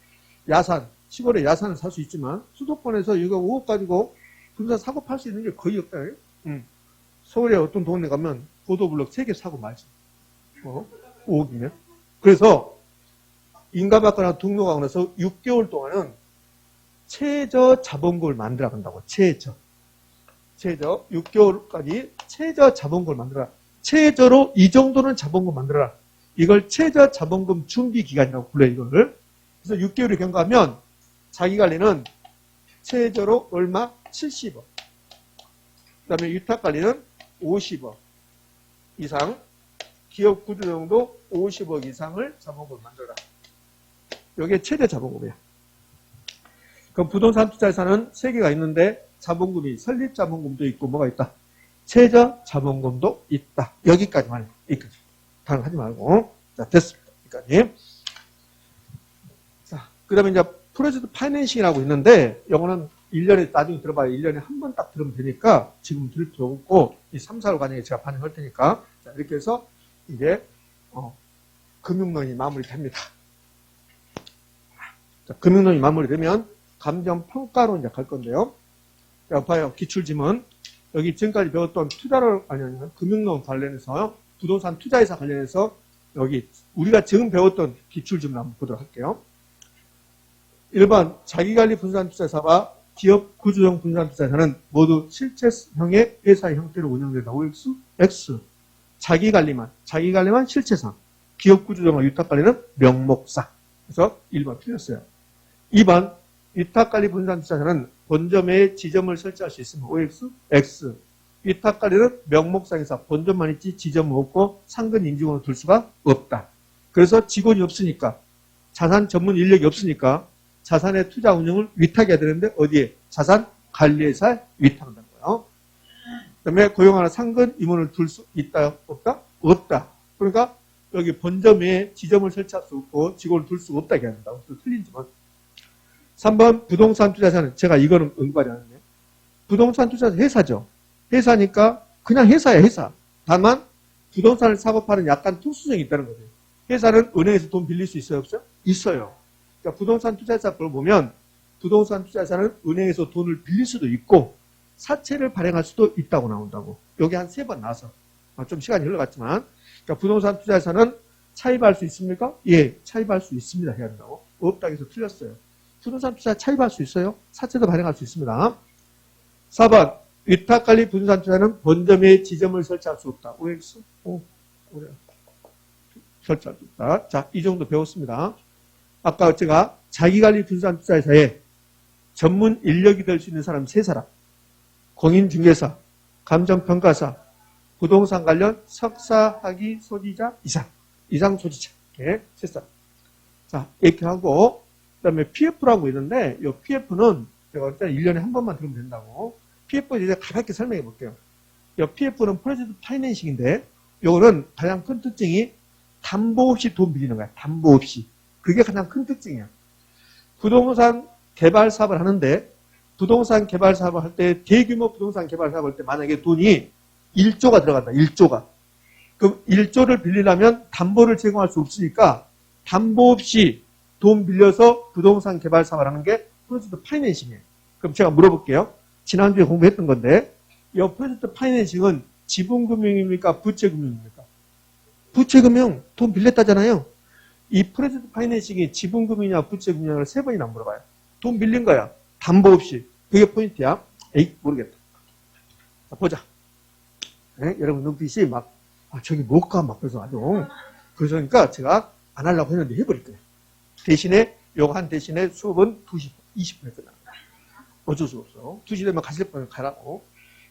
야산, 시골에 야산을 살 수 있지만 수도권에서 이거 5억 가지고 부동산 사고 팔 수 있는 게 거의 없잖아요. 서울에 어떤 동네 가면 보도블록 3개 사고 말지. 5억이면. 그래서 인가받거나 등록하고 나서 6개월 동안은 최저 자본금을 만들어 간다고. 최저 6개월까지 최저 자본금을 만들어라. 최저로 이 정도는 자본금 만들어라. 이걸 최저 자본금 준비 기간이라고 불러요. 이걸. 그래서 6개월이 경과하면 자기관리는 최저로 얼마? 70억. 그 다음에 위탁관리는 50억 이상, 기업구조조정도 50억 이상을 자본금을 만들어라. 이게 최대 자본금이에요. 그럼 부동산 투자회사는 3개가 있는데 자본금이 설립자본금도 있고 뭐가 있다? 최저 자본금도 있다. 여기까지만 해요. 여기까지. 다른 거 하지 말고. 자, 됐습니다. 여기까지. 자, 그 다음에 이제 프로젝트 파이낸싱이라고 있는데 이거는 1년에 나중에 들어봐요. 1년에 한 번 딱 들으면 되니까 지금 들을 필요 없고 이 3, 4월 과정에 제가 반영할 테니까 자, 이렇게 해서 이제 금융론이 마무리됩니다. 자, 금융론이 마무리되면 감정평가로 이제 갈 건데요. 자, 봐요. 기출지문. 여기 지금까지 배웠던 투자를, 금융론 관련해서, 부동산 투자회사 관련해서, 여기 우리가 지금 배웠던 기출점을 한번 보도록 할게요. 1번, 자기관리 분산투자사와 기업 구조형 분산투자사는 모두 실체형의 회사의 형태로 운영된다. OX, X. 자기관리만 실체상. 기업 구조형과 위탁관리는 명목상. 그래서 1번 틀렸어요. 2번, 위탁관리 분산투자사는 본점에 지점을 설치할 수 있으면 OX, X. 위탁관리는 명목상에서 본점만 있지 지점은 없고 상근 인직원을 둘 수가 없다. 그래서 직원이 없으니까, 자산 전문 인력이 없으니까 자산의 투자 운영을 위탁해야 되는데 어디에? 자산관리회사에 위탁한다는 거예요. 그 다음에 고용하는 상근 임원을 둘 수 있다? 없다? 없다. 그러니까 여기 본점에 지점을 설치할 수 없고 직원을 둘 수 없다 얘기한다. 그래서 틀린 점은 3번 부동산 투자사는 제가 이거는 응발이 하는데 부동산 투자사 회사죠. 회사니까 그냥 회사야 회사. 다만 부동산을 사고 파는 약간 특수성이 있다는 거죠. 회사는 은행에서 돈 빌릴 수 있어요? 없어요? 있어요. 그러니까 부동산 투자사 걸 보면 부동산 투자사는 은행에서 돈을 빌릴 수도 있고 사채를 발행할 수도 있다고 나온다고. 여기 한 3번 나와서 좀 시간이 흘러갔지만 그러니까 부동산 투자사는 차입할 수 있습니까? 예, 차입할 수 있습니다. 해야 한다고. 없다고 해서 틀렸어요. 부동산 투자 차입할 수 있어요? 사채도 발행할 수 있습니다. 4번 위탁관리 부동산 투자는 본점에 지점을 설치할 수 없다. OX? 그래. 설치할 수 없다. 자, 이 정도 배웠습니다. 아까 제가 자기관리 부동산 투자회사에 전문 인력이 될 수 있는 사람 3사람. 공인중개사, 감정평가사, 부동산 관련 석사, 학위, 소지자, 이상 소지자. 이렇게 3사람. 자, 이렇게 하고, 그 다음에 PF라고 있는데, 이 PF는 제가 일단 1년에 한 번만 들으면 된다고. PF 이제 가볍게 설명해 볼게요. 이 PF는 프로젝트 파이낸싱인데, 요거는 가장 큰 특징이 담보 없이 돈 빌리는 거야. 담보 없이. 그게 가장 큰 특징이야. 부동산 개발 사업을 하는데, 부동산 개발 사업을 할 때, 대규모 부동산 개발 사업을 할 때 만약에 돈이 1조가 들어간다. 1조가. 그럼 1조를 빌리려면 담보를 제공할 수 없으니까 담보 없이 돈 빌려서 부동산 개발 사업을 하는 게 프로젝트 파이낸싱이에요. 그럼 제가 물어볼게요. 지난주에 공부했던 건데 이 프로젝트 파이낸싱은 지분금융입니까? 부채금융입니까? 부채금융 돈 빌렸다잖아요. 이 프로젝트 파이낸싱이 지분금융이냐 부채금융을 3번이나 물어봐요. 돈 빌린 거야. 담보 없이. 그게 포인트야. 에이 모르겠다. 자, 보자. 네? 여러분 눈빛이 막 저기 뭘까 막 그래서 아주 그러니까 제가 안 하려고 했는데 해버릴 거예요. 대신에 요거 한 대신에 수업은 2시 20분에 끝납니다. 어쩔 수 없어. 2시 되면 가실 거면 가라고.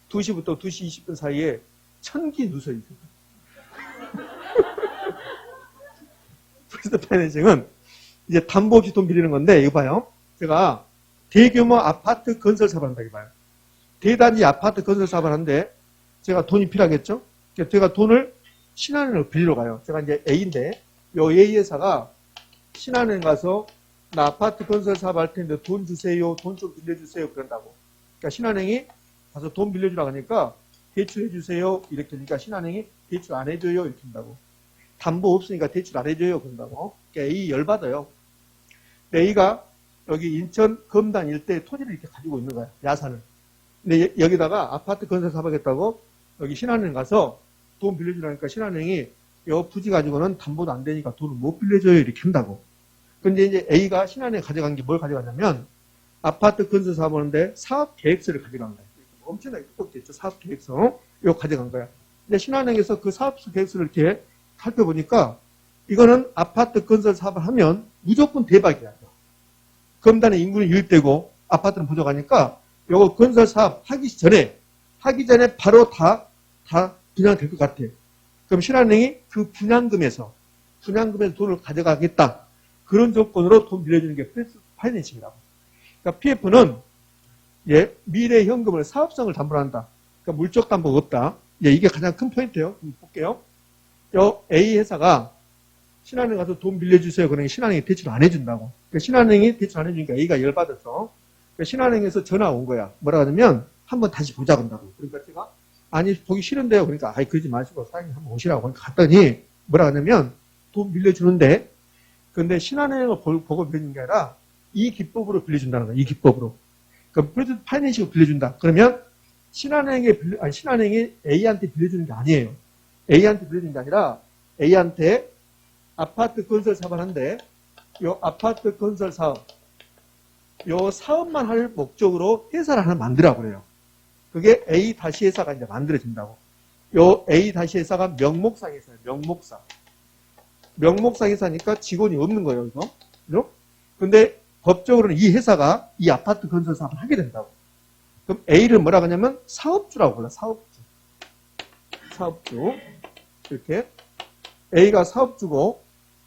2시부터 2시 20분 사이에 1000기 누설이 있습니다. 프로젝트 파이낸싱은 이제 담보 없이 돈 빌리는 건데 이거 봐요. 제가 대규모 아파트 건설 사업을 한다 이거 봐요. 대단지 아파트 건설 사업을 하는데 제가 돈이 필요하겠죠? 제가 돈을 신한은행으로 빌리러 가요. 제가 이제 A인데 요 A 회사가 신한은행 가서 나 아파트 건설 사업 할 텐데 돈 주세요. 돈 좀 빌려주세요. 그런다고. 그러니까 신한은행이 가서 돈 빌려주라고 하니까 대출해 주세요. 이렇게 하니까 신한은행이 대출 안 해줘요. 이렇게 한다고. 담보 없으니까 대출 안 해줘요. 그런다고. 그러니까 A 열받아요. A가 여기 인천 검단 일대에 토지를 이렇게 가지고 있는 거야. 야산을. 근데 여기다가 아파트 건설 사업 하겠다고 여기 신한은행 가서 돈 빌려주라니까 신한은행이 요 부지 가지고는 담보도 안 되니까 돈을 못 빌려줘요. 이렇게 한다고. 근데 이제 A가 신한은행에 가져간 게 뭘 가져갔냐면 아파트 건설 사업 하는데 사업 계획서를 가져간 거야. 엄청나게 두껍게 있죠. 사업 계획서. 이거 가져간 거야. 근데 신한은행에서 그 사업 계획서를 이렇게 살펴보니까 이거는 아파트 건설 사업을 하면 무조건 대박이야. 검단에 인구는 유입되고 아파트는 부족하니까 요거 건설 사업 하기 전에 바로 다 분양될 것 같아. 그럼 신한은행이 그 분양금에서 돈을 가져가겠다. 그런 조건으로 돈 빌려주는 게 파이낸싱이라고. 그러니까 PF는 미래 현금을 사업성을 담보한다. 그러니까 물적 담보가 없다. 이게 가장 큰 포인트예요. 볼게요. 요 A 회사가 신한은행 가서 돈 빌려주세요. 그러니 신한은행이 대출 안 해준다고. 그러니까 신한은행이 대출 안 해주니까 A가 열받아서 그러니까 신한은행에서 전화 온 거야. 뭐라 하냐면 한번 다시 보자 그런다고. 그러니까 제가 아니 보기 싫은데요. 그러니까 그러지 마시고 사장님 한번 오시라고. 그러니까 갔더니 뭐라 하냐면 돈 빌려주는데 근데 신한은행을 보고 빌리는 게 아니라 이 기법으로 빌려준다는 거야. 이 기법으로. 그러니까 프로젝트 파이낸싱으로 빌려준다. 그러면 신한은행이 A한테 빌려주는 게 아니에요. A한테 빌려주는 게 아니라 A한테 아파트 건설 사업을 하는데 요 아파트 건설 사업, 요 사업만 할 목적으로 회사를 하나 만들라고 그래요. 그게 A-회사가 이제 만들어진다고. 요 A-회사가 명목상 회사예요. 명목상. 명목상 회사니까 직원이 없는 거예요, 이거. 그죠? 근데 법적으로는 이 회사가 이 아파트 건설 사업을 하게 된다고. 그럼 A를 뭐라고 하냐면 사업주라고 불러, 사업주. 사업주. 이렇게. A가 사업주고,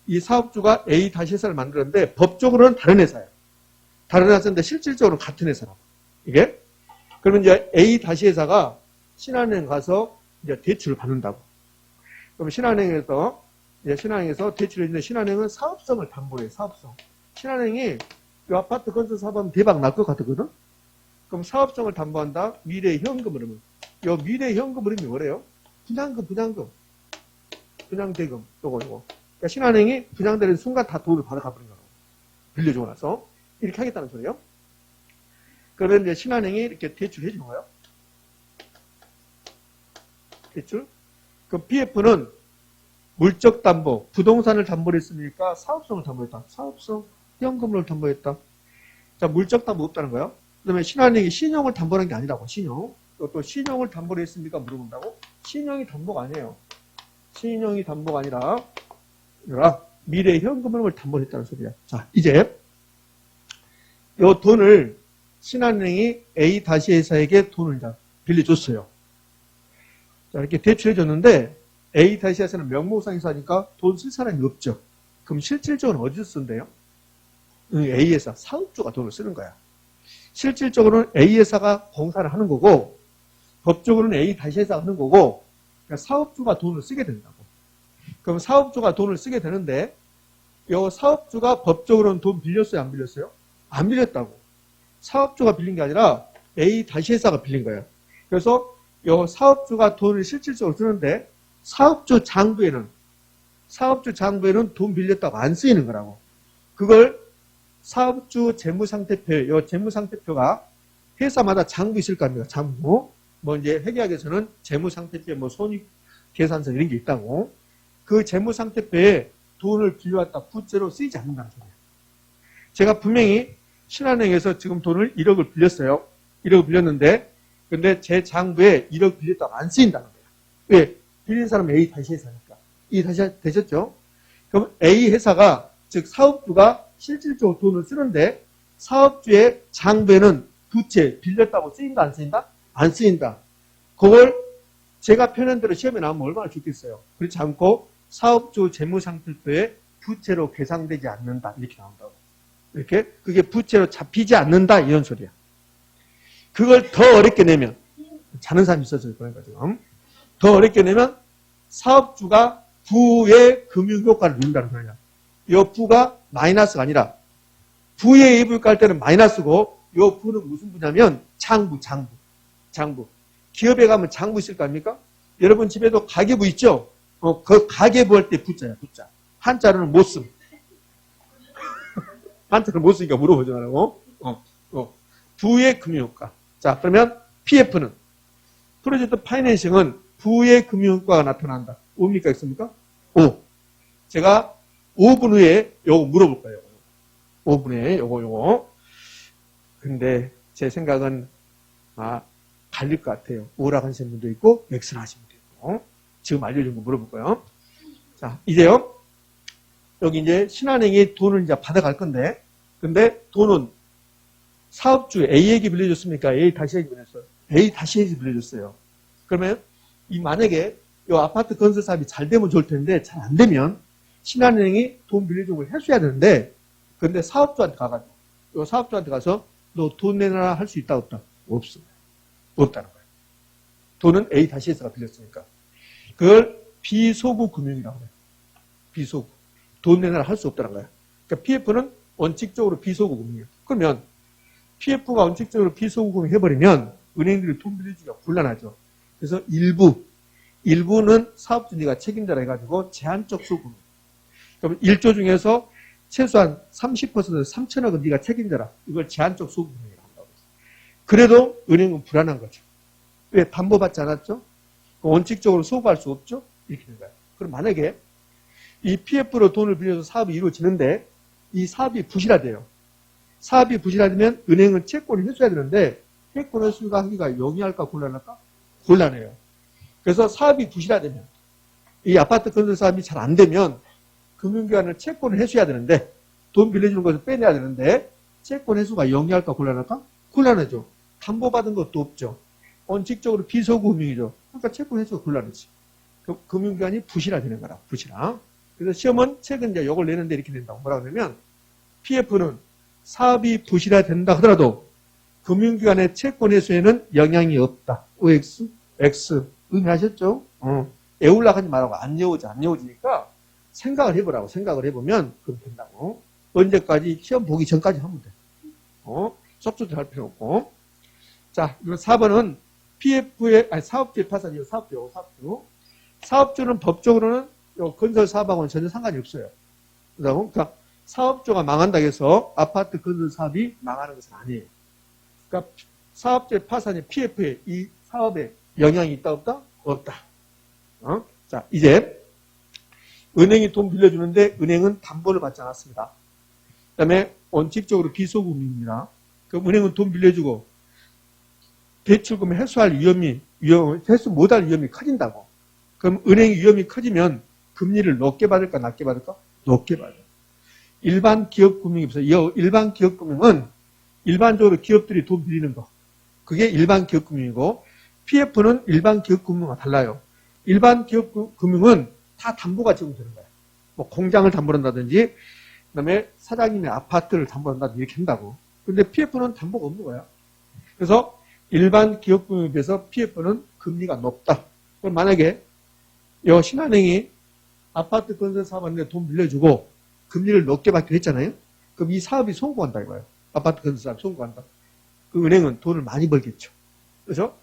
이 사업주가 A-회사를 만들었는데, 법적으로는 다른 회사예요. 다른 회사인데, 실질적으로는 같은 회사라고. 이게. 그러면 이제 A-회사가 신한은행 가서 이제 대출을 받는다고. 그럼 신한은행에서 대출을 해주는데, 신한은행은 사업성을 담보해요, 사업성. 신한은행이 이 아파트 건설 사업하면 대박 날 것 같거든? 그럼 사업성을 담보한다? 미래 현금 흐름은. 이 미래 현금 흐름이 뭐래요? 분양대금. 요거. 그러니까 신한은행이 분양되는 순간 다 돈을 받아가버린 거라고. 빌려주고 나서. 이렇게 하겠다는 소리예요. 그러면 이제 신한은행이 이렇게 대출해 주는 거예요. 대출. 그럼 BF는 물적 담보, 부동산을 담보로 했으니까 사업성을 담보했다. 사업성, 현금을 담보했다. 자, 물적 담보 없다는 거예요. 그 다음에 신한은행이 신용을 담보하는 게 아니라고, 신용. 또 신용을 담보로 했습니까? 물어본다고? 신용이 담보가 아니에요. 신용이 담보가 아니라, 미래 현금을 담보로 했다는 소리야. 자, 이제, 요 돈을 신한은행이 A-회사에게 돈을 이제 빌려줬어요. 자, 이렇게 대출해줬는데, A-회사는 명목상 회사니까 돈 쓸 사람이 없죠. 그럼 실질적으로 어디서 쓴대요? A회사, 사업주가 돈을 쓰는 거야. 실질적으로는 A회사가 공사를 하는 거고, 법적으로는 A-회사가 하는 거고, 그러니까 사업주가 돈을 쓰게 된다고. 그럼 사업주가 돈을 쓰게 되는데, 이 사업주가 법적으로는 돈 빌렸어요, 안 빌렸어요? 안 빌렸다고. 사업주가 빌린 게 아니라 A-회사가 빌린 거예요. 그래서 이 사업주가 돈을 실질적으로 쓰는데, 사업주 장부에는 돈 빌렸다고 안 쓰이는 거라고. 그걸 사업주 재무상태표, 이 재무상태표가 회사마다 장부 있을 거 아닙니까? 장부. 뭐 이제 회계학에서는 재무상태표에 뭐 손익계산서 이런 게 있다고. 그 재무상태표에 돈을 빌려왔다 부채로 쓰이지 않는다는 소리예요. 제가 분명히 신한은행에서 지금 돈을 1억을 빌렸어요. 1억을 빌렸는데, 근데 제 장부에 1억 빌렸다고 안 쓰인다는 거예요. 왜? 빌린 사람은 A-회사니까. 이해가 되셨죠? 그럼 A회사가, 즉 사업주가 실질적으로 돈을 쓰는데 사업주의 장부에는 부채, 빌렸다고 쓰인다, 안 쓰인다? 안 쓰인다. 그걸 제가 표현한 대로 시험에 나오면 얼마나 좋겠어요. 그렇지 않고 사업주 재무상태표에 부채로 계상되지 않는다. 이렇게 나온다고. 이렇게 그게 부채로 잡히지 않는다. 이런 소리야. 그걸 더 어렵게 내면 자는 사람이 있어서 그런 거죠. 더 어렵게 내면 사업주가 부의 금융효과를 누린다는 거예요. 이 부가 마이너스가 아니라 부의 이익을 깔 때는 마이너스고 이 부는 무슨 부냐면 장부. 기업에 가면 장부 있을 거 아닙니까? 여러분 집에도 가계부 있죠? 그 가계부 할 때 부자야, 부자. 한자로는 못 씀. 한자를 못 쓰니까 물어보지 말고. 부의 금융효과. 자, 그러면 PF는 프로젝트 파이낸싱은 부의 금융효과가 나타난다. 뭡니까 있습니까? 5. 제가 5분 후에 요거 물어볼 거예요. 5분 후에 요거. 근데 제 생각은 갈릴 것 같아요. 오락 하시는 분도 있고 X를 하시는 분도 있고. 지금 알려준 거 물어볼 거예요. 자, 이제요. 여기 이제 신한은행이 돈을 이제 받아갈 건데, 근데 돈은 사업주 A에게 빌려줬습니까? A-에게 빌려줬어요. A-에게 빌려줬어요. 그러면 만약에 이 아파트 건설 사업이 잘 되면 좋을 텐데 잘 안 되면 신한은행이 돈 빌려준 걸 해줘야 되는데, 근데 사업주한테 가가지고 이 사업주한테 가서 너 돈 내놔라 할 수 있다 없다? 없다는 거예요. 돈은 A-에서가 빌렸으니까. 그걸 비소구 금융이라고 해요. 비소구. 돈 내놔라 할 수 없다는 거예요. 그러니까 PF는 원칙적으로 비소구 금융이에요. 그러면 PF가 원칙적으로 비소구 금융 해버리면 은행들이 돈 빌려주기가 곤란하죠. 그래서 일부는 사업주 네가 책임자라 해가지고 제한적 소금. 그럼 1조 중에서 최소한 30% 3천억은 네가 책임자라. 이걸 제한적 소금이라고 한다고. 그래도 은행은 불안한 거죠. 왜? 담보받지 않았죠? 원칙적으로 소부할 수 없죠? 이렇게 된 거예요. 그럼 만약에 이 PF로 돈을 빌려서 사업이 이루어지는데 이 사업이 부실화돼요. 사업이 부실화되면 은행은 채권을 회수해야 되는데 채권 회수가 하기가 용이할까 곤란할까? 곤란해요. 그래서 사업이 부실화되면 이 아파트 건설 사업이 잘 안 되면 금융기관은 채권을 회수해야 되는데 돈 빌려주는 것을 빼내야 되는데 채권 회수가 용이할까 곤란할까? 곤란하죠. 담보받은 것도 없죠. 원칙적으로 비소금융이죠. 그러니까 채권 회수가 곤란하지. 금융기관이 부실화되는 거라. 부실화. 그래서 시험은 최근 이제 이걸 내는데 이렇게 된다고. 뭐라 그러냐면 PF는 사업이 부실화된다 하더라도 금융기관의 채권 회수에는 영향이 없다. OX, X. 의미하셨죠? 애울락 하지 말라고. 안 외워지니까 생각을 해보라고. 생각을 해보면 그럼 된다고. 언제까지? 시험 보기 전까지 하면 돼. 섭수도 할 필요 없고. 자, 그리고 4번은 PF의, 사업주의 파산이요. 사업주. 사업주는 법적으로는 건설 사업하고는 전혀 상관이 없어요. 그러니까 사업주가 망한다고 해서 아파트 건설 사업이 망하는 것은 아니에요. 그러니까 사업주의 파산이 PF에 이 사업에 영향이 있다 없다? 없다. 자, 이제 은행이 돈 빌려주는데 은행은 담보를 받지 않았습니다. 그 다음에 원칙적으로 비소금입니다. 그럼 은행은 돈 빌려주고 대출금 회수할 회수 못할 위험이 커진다고. 그럼 은행의 위험이 커지면 금리를 높게 받을까 낮게 받을까? 높게 받아요. 일반 기업금융이 없어요. 일반 기업금융은 일반적으로 기업들이 돈 빌리는 거. 그게 일반 기업금융이고 PF는 일반 기업금융과 달라요. 일반 기업금융은 다 담보가 제공되는 거예요. 뭐 공장을 담보로 한다든지 그다음에 사장님의 아파트를 담보로 한다든지 이렇게 한다고. 근데 PF는 담보가 없는 거야. 그래서 일반 기업금융에 비해서 PF는 금리가 높다. 그럼 만약에 이 신한은행이 아파트 건설 사업하는데 돈 빌려주고 금리를 높게 받기로 했잖아요. 그럼 이 사업이 성공한다 이거예요. 아파트 건설 사업이 성공한다. 그 은행은 돈을 많이 벌겠죠. 그래서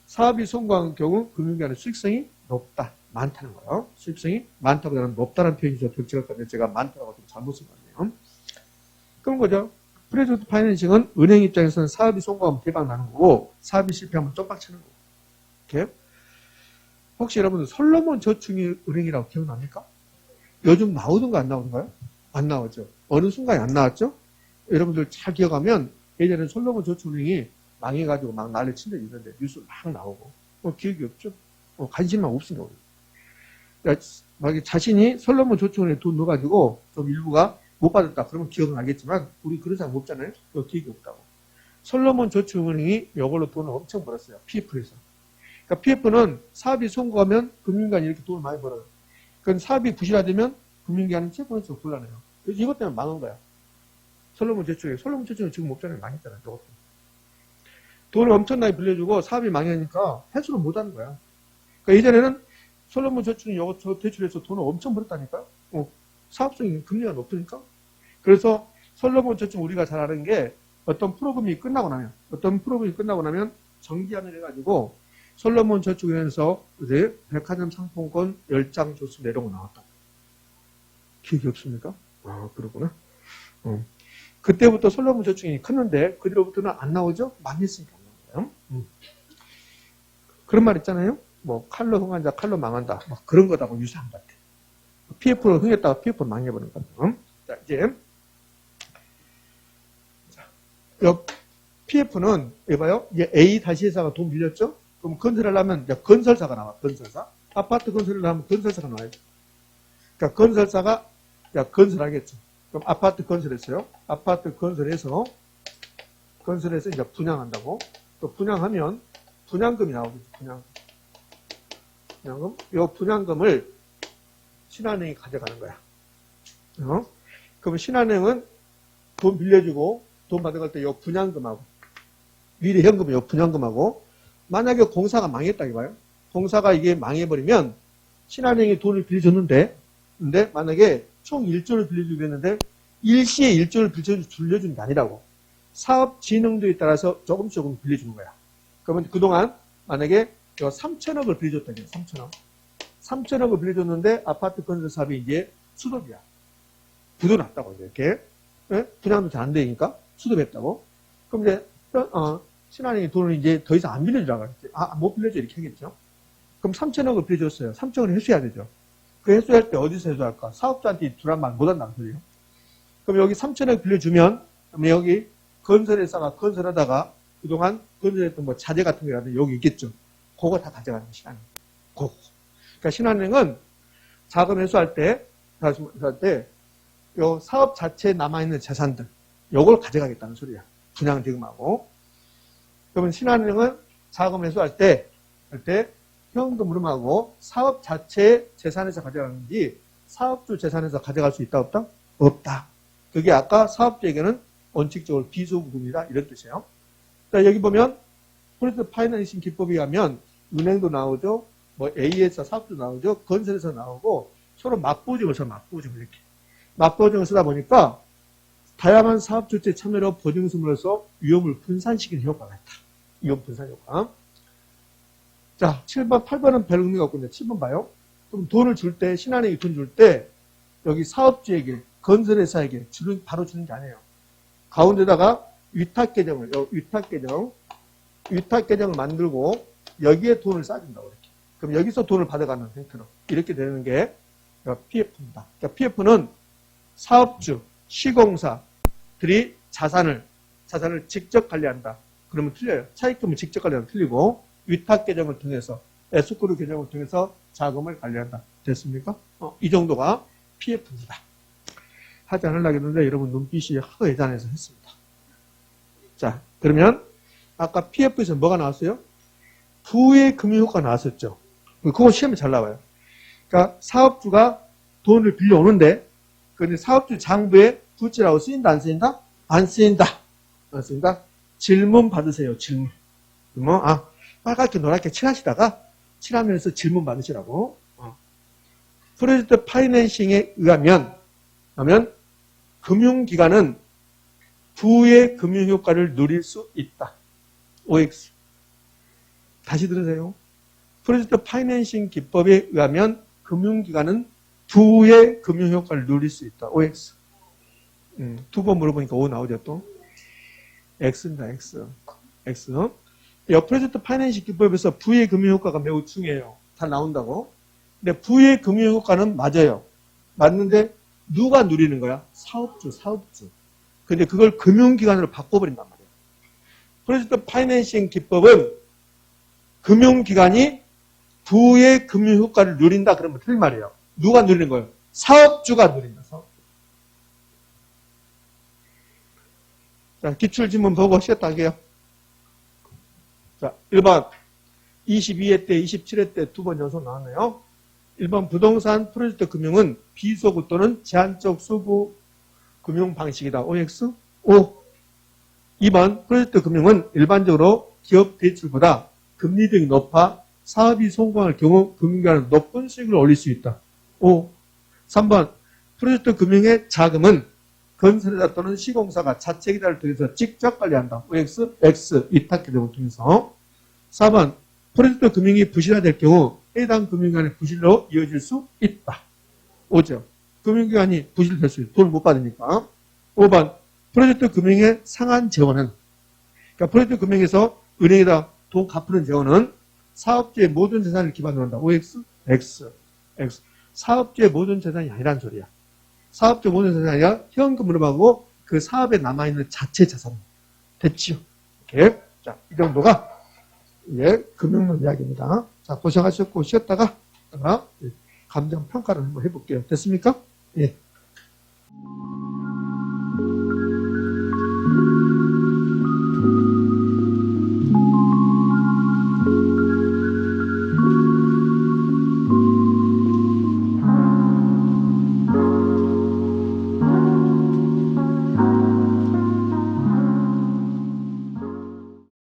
사업이 성공한 경우 금융기관의 수익성이 높다. 많다는 거예요. 수익성이 많다보다는 높다는 표현이 좀 적절할 것 같은데 제가 많다고 좀 잘못 쓴 것 같네요. 그런 거죠. 프로젝트 파이낸싱은 은행 입장에서는 사업이 성공하면 대박 나는 거고 사업이 실패하면 쪽박 치는 거고. 이렇게. 혹시 여러분들 솔로몬 저축은행이라고 기억납니까? 요즘 나오던가 안 나오던가요? 안 나오죠. 어느 순간에 안 나왔죠? 여러분들 잘 기억하면 예전에 솔로몬 저축은행이 망해가지고 막 난리 친 적이 있는데 뉴스 막 나오고 기억이 없죠? 관심만 없으니까. 그러니까 자신이 솔로몬 저축은행에 돈 넣어가지고 좀 일부가 못 받았다. 그러면 기억은 알겠지만 우리 그런 사람 없잖아요. 기억이 없다고. 솔로몬 저축은행이 이걸로 돈을 엄청 벌었어요. PF에서. 그러니까 PF는 사업이 성공하면 금융기관이 이렇게 돈을 많이 벌어요. 그건 사업이 부실화되면 금융기관은 채권에서 곤란해요. 그래서 이것 때문에 망한 거야. 솔로몬 저축은행 지금 없잖아요. 망했잖아요. 저것도. 돈을 엄청나게 빌려주고 사업이 망하니까 회수를 못 하는 거야. 그러니까 예전에는 솔로몬 저축은행이 이거 대출해서 돈을 엄청 벌었다니까요. 사업성이 금리가 높으니까. 그래서 솔로몬 저축 우리가 잘 아는 게 어떤 프로그램이 끝나고 나면 정기환을 해가지고 솔로몬 저축은행에서 이제 백화점 상품권 10장 줬습니다. 이런 거 나왔다. 기억이 없습니까? 아, 그러구나. 그때부터 솔로몬 저축은행이 컸는데 그 뒤로부터는 안 나오죠? 망했으니까 안 나온 거예요. 그런 말 있잖아요. 뭐 칼로 흥한다, 칼로 망한다. 막 그런 거다고 유사한 것 같아. PF로 흥했다가 PF로 망해버린 거예요. 자, 이제 PF는 여봐요. 이제 A 다시 회사가 돈 빌렸죠? 그럼 건설하려면 이제 건설사가 나와. 건설사. 아파트 건설을 하면 건설사가 나와요. 그러니까 건설사가 건설하겠죠. 그럼 아파트 건설했어요. 아파트 건설해서 이제 분양한다고. 또 분양하면 분양금이 나오겠죠. 분양금. 이 분양금을 신한은행이 가져가는 거야. 그러면 신한은행은 돈 빌려주고 돈 받아갈 때 이 분양금하고 미래 현금이 이 분양금하고 만약에 공사가 망했다 이거예요. 공사가 이게 망해버리면 신한은행이 돈을 빌려줬는데 근데 만약에 총 1조를 빌려주게 했는데 일시에 1조를 빌려주는 게 아니라고. 사업 진행도에 따라서 조금 빌려주는 거야. 그러면 그동안 만약에 3천억을 빌려줬다. 3천억. 3천억을 빌려줬는데 아파트 건설 사업이 이제 수도비야. 부도났다고 이렇게. 네? 분양도 잘 안 되니까 수도했다고. 그럼 이제 신한은행이 돈을 이제 더 이상 안 빌려주라고 하겠지. 못 빌려줘. 이렇게 하겠죠. 그럼 3천억을 빌려줬어요. 3천억을 회수해야 되죠. 그 회수할 때 어디서 회수할까? 사업자한테 주란 말 못한다는 소리예요. 그럼 여기 3천억 빌려주면, 그럼 여기 건설회사가 건설하다가 그동안 건설했던 뭐 자재 같은 거라든지 여기 있겠죠. 그거 다 가져가는 거예요, 신한은행. 그거. 그러니까 신한은행은 자금 회수할 때, 요 사업 자체에 남아있는 재산들, 요걸 가져가겠다는 소리야. 분양 대금하고. 그러면 신한은행은 자금 회수할 때, 현금 흐름하고 사업 자체의 재산에서 가져가는지 사업주 재산에서 가져갈 수 있다, 없다? 없다. 그게 아까 사업주에게는 원칙적으로 비소부금이다, 이런 뜻이에요. 자, 여기 보면, 프로젝트 파이낸싱 기법에 의하면 은행도 나오죠, 뭐 A에서 사업도 나오죠, 건설에서 나오고 서로 맞보증을 써, 맞보증을 이렇게. 맞보증을 쓰다 보니까 다양한 사업 주체 참여로 보증금으로서 위험을 분산시키는 효과가 있다. 위험 분산 효과. 자, 7번, 8번은 별 의미가 없거든요. 7번 봐요. 그럼 돈을 줄 때, 신한은행이 돈 줄 때, 여기 사업주에게, 건설회사에게 바로 주는 게 아니에요. 가운데다가 위탁계정을 만들고, 여기에 돈을 싸준다고 이렇게. 그럼 여기서 돈을 받아가는 형태로. 이렇게 되는 게 PF입니다. 그러니까 PF는 사업주, 시공사들이 자산을 직접 관리한다. 그러면 틀려요. 차익금을 직접 관리하면 틀리고, 위탁 계정을 통해서, 에스코르 계정을 통해서 자금을 관리한다. 됐습니까? 이 정도가 PF입니다. 하지 않으려고 했는데 여러분 눈빛이 하도 예전에서 했습니다. 자, 그러면 아까 PF에서 뭐가 나왔어요? 부의 금융효과가 나왔었죠. 그거 시험에 잘 나와요. 그러니까 사업주가 돈을 빌려오는데, 그런데 사업주 장부에 부채라고 쓰인다, 안 쓰인다? 안 쓰인다. 질문 받으세요, 질문. 빨갛게 노랗게 칠하시다가, 칠하면서 질문 받으시라고. 프로젝트 파이낸싱에 의하면, 금융기관은 부의 금융효과를 누릴 수 있다. OX. 다시 들으세요. 프로젝트 파이낸싱 기법에 의하면 금융기관은 부의 금융효과를 누릴 수 있다. OX. 두 번 물어보니까 O 나오죠, 또. X입니다, X. 프로젝트 파이낸싱 기법에서 부의 금융효과가 매우 중요해요. 다 나온다고. 근데 부의 금융효과는 맞아요. 맞는데 누가 누리는 거야? 사업주. 근데 그걸 금융기관으로 바꿔버린단 말이에요. 프로젝트 파이낸싱 기법은 금융기관이 부의 금융효과를 누린다 그러면 틀린 말이에요. 누가 누리는 거예요? 사업주가 누린다. 자, 기출지문 보고 쉬었다 할게요. 자, 1번 22회 때 27회 때 두 번 연속 나왔네요. 1번 부동산 프로젝트 금융은 비소구 또는 제한적 소구 금융 방식이다. OX? O. 2번 프로젝트 금융은 일반적으로 기업 대출보다 금리 등이 높아 사업이 성공할 경우 금융기관은 높은 수익을 올릴 수 있다. O. 3번 프로젝트 금융의 자금은 건설회사 또는 시공사가 자체 기타를 통해서 직접 관리한다. OX, X, 위탁계정을 통해서. 4번 프로젝트 금융이 부실화될 경우 해당 금융기관의 부실로 이어질 수 있다. 5죠. 금융기관이 부실될 수 있다. 돈을 못 받으니까. 5번 프로젝트 금융의 상한 재원은, 그러니까 프로젝트 금융에서 은행에다 돈 갚는 재원은 사업주의 모든 재산을 기반으로 한다. OX, X. 사업주의 모든 재산이 아니란 소리야. 사업주 모든 재산이 아니라 현금으로 하고 그 사업에 남아있는 자체 자산. 됐지요? 이렇게. 자, 이 정도가 금융론 이야기입니다. 자, 고생하셨고 쉬었다가 감정 평가를 한번 해볼게요. 됐습니까? 예.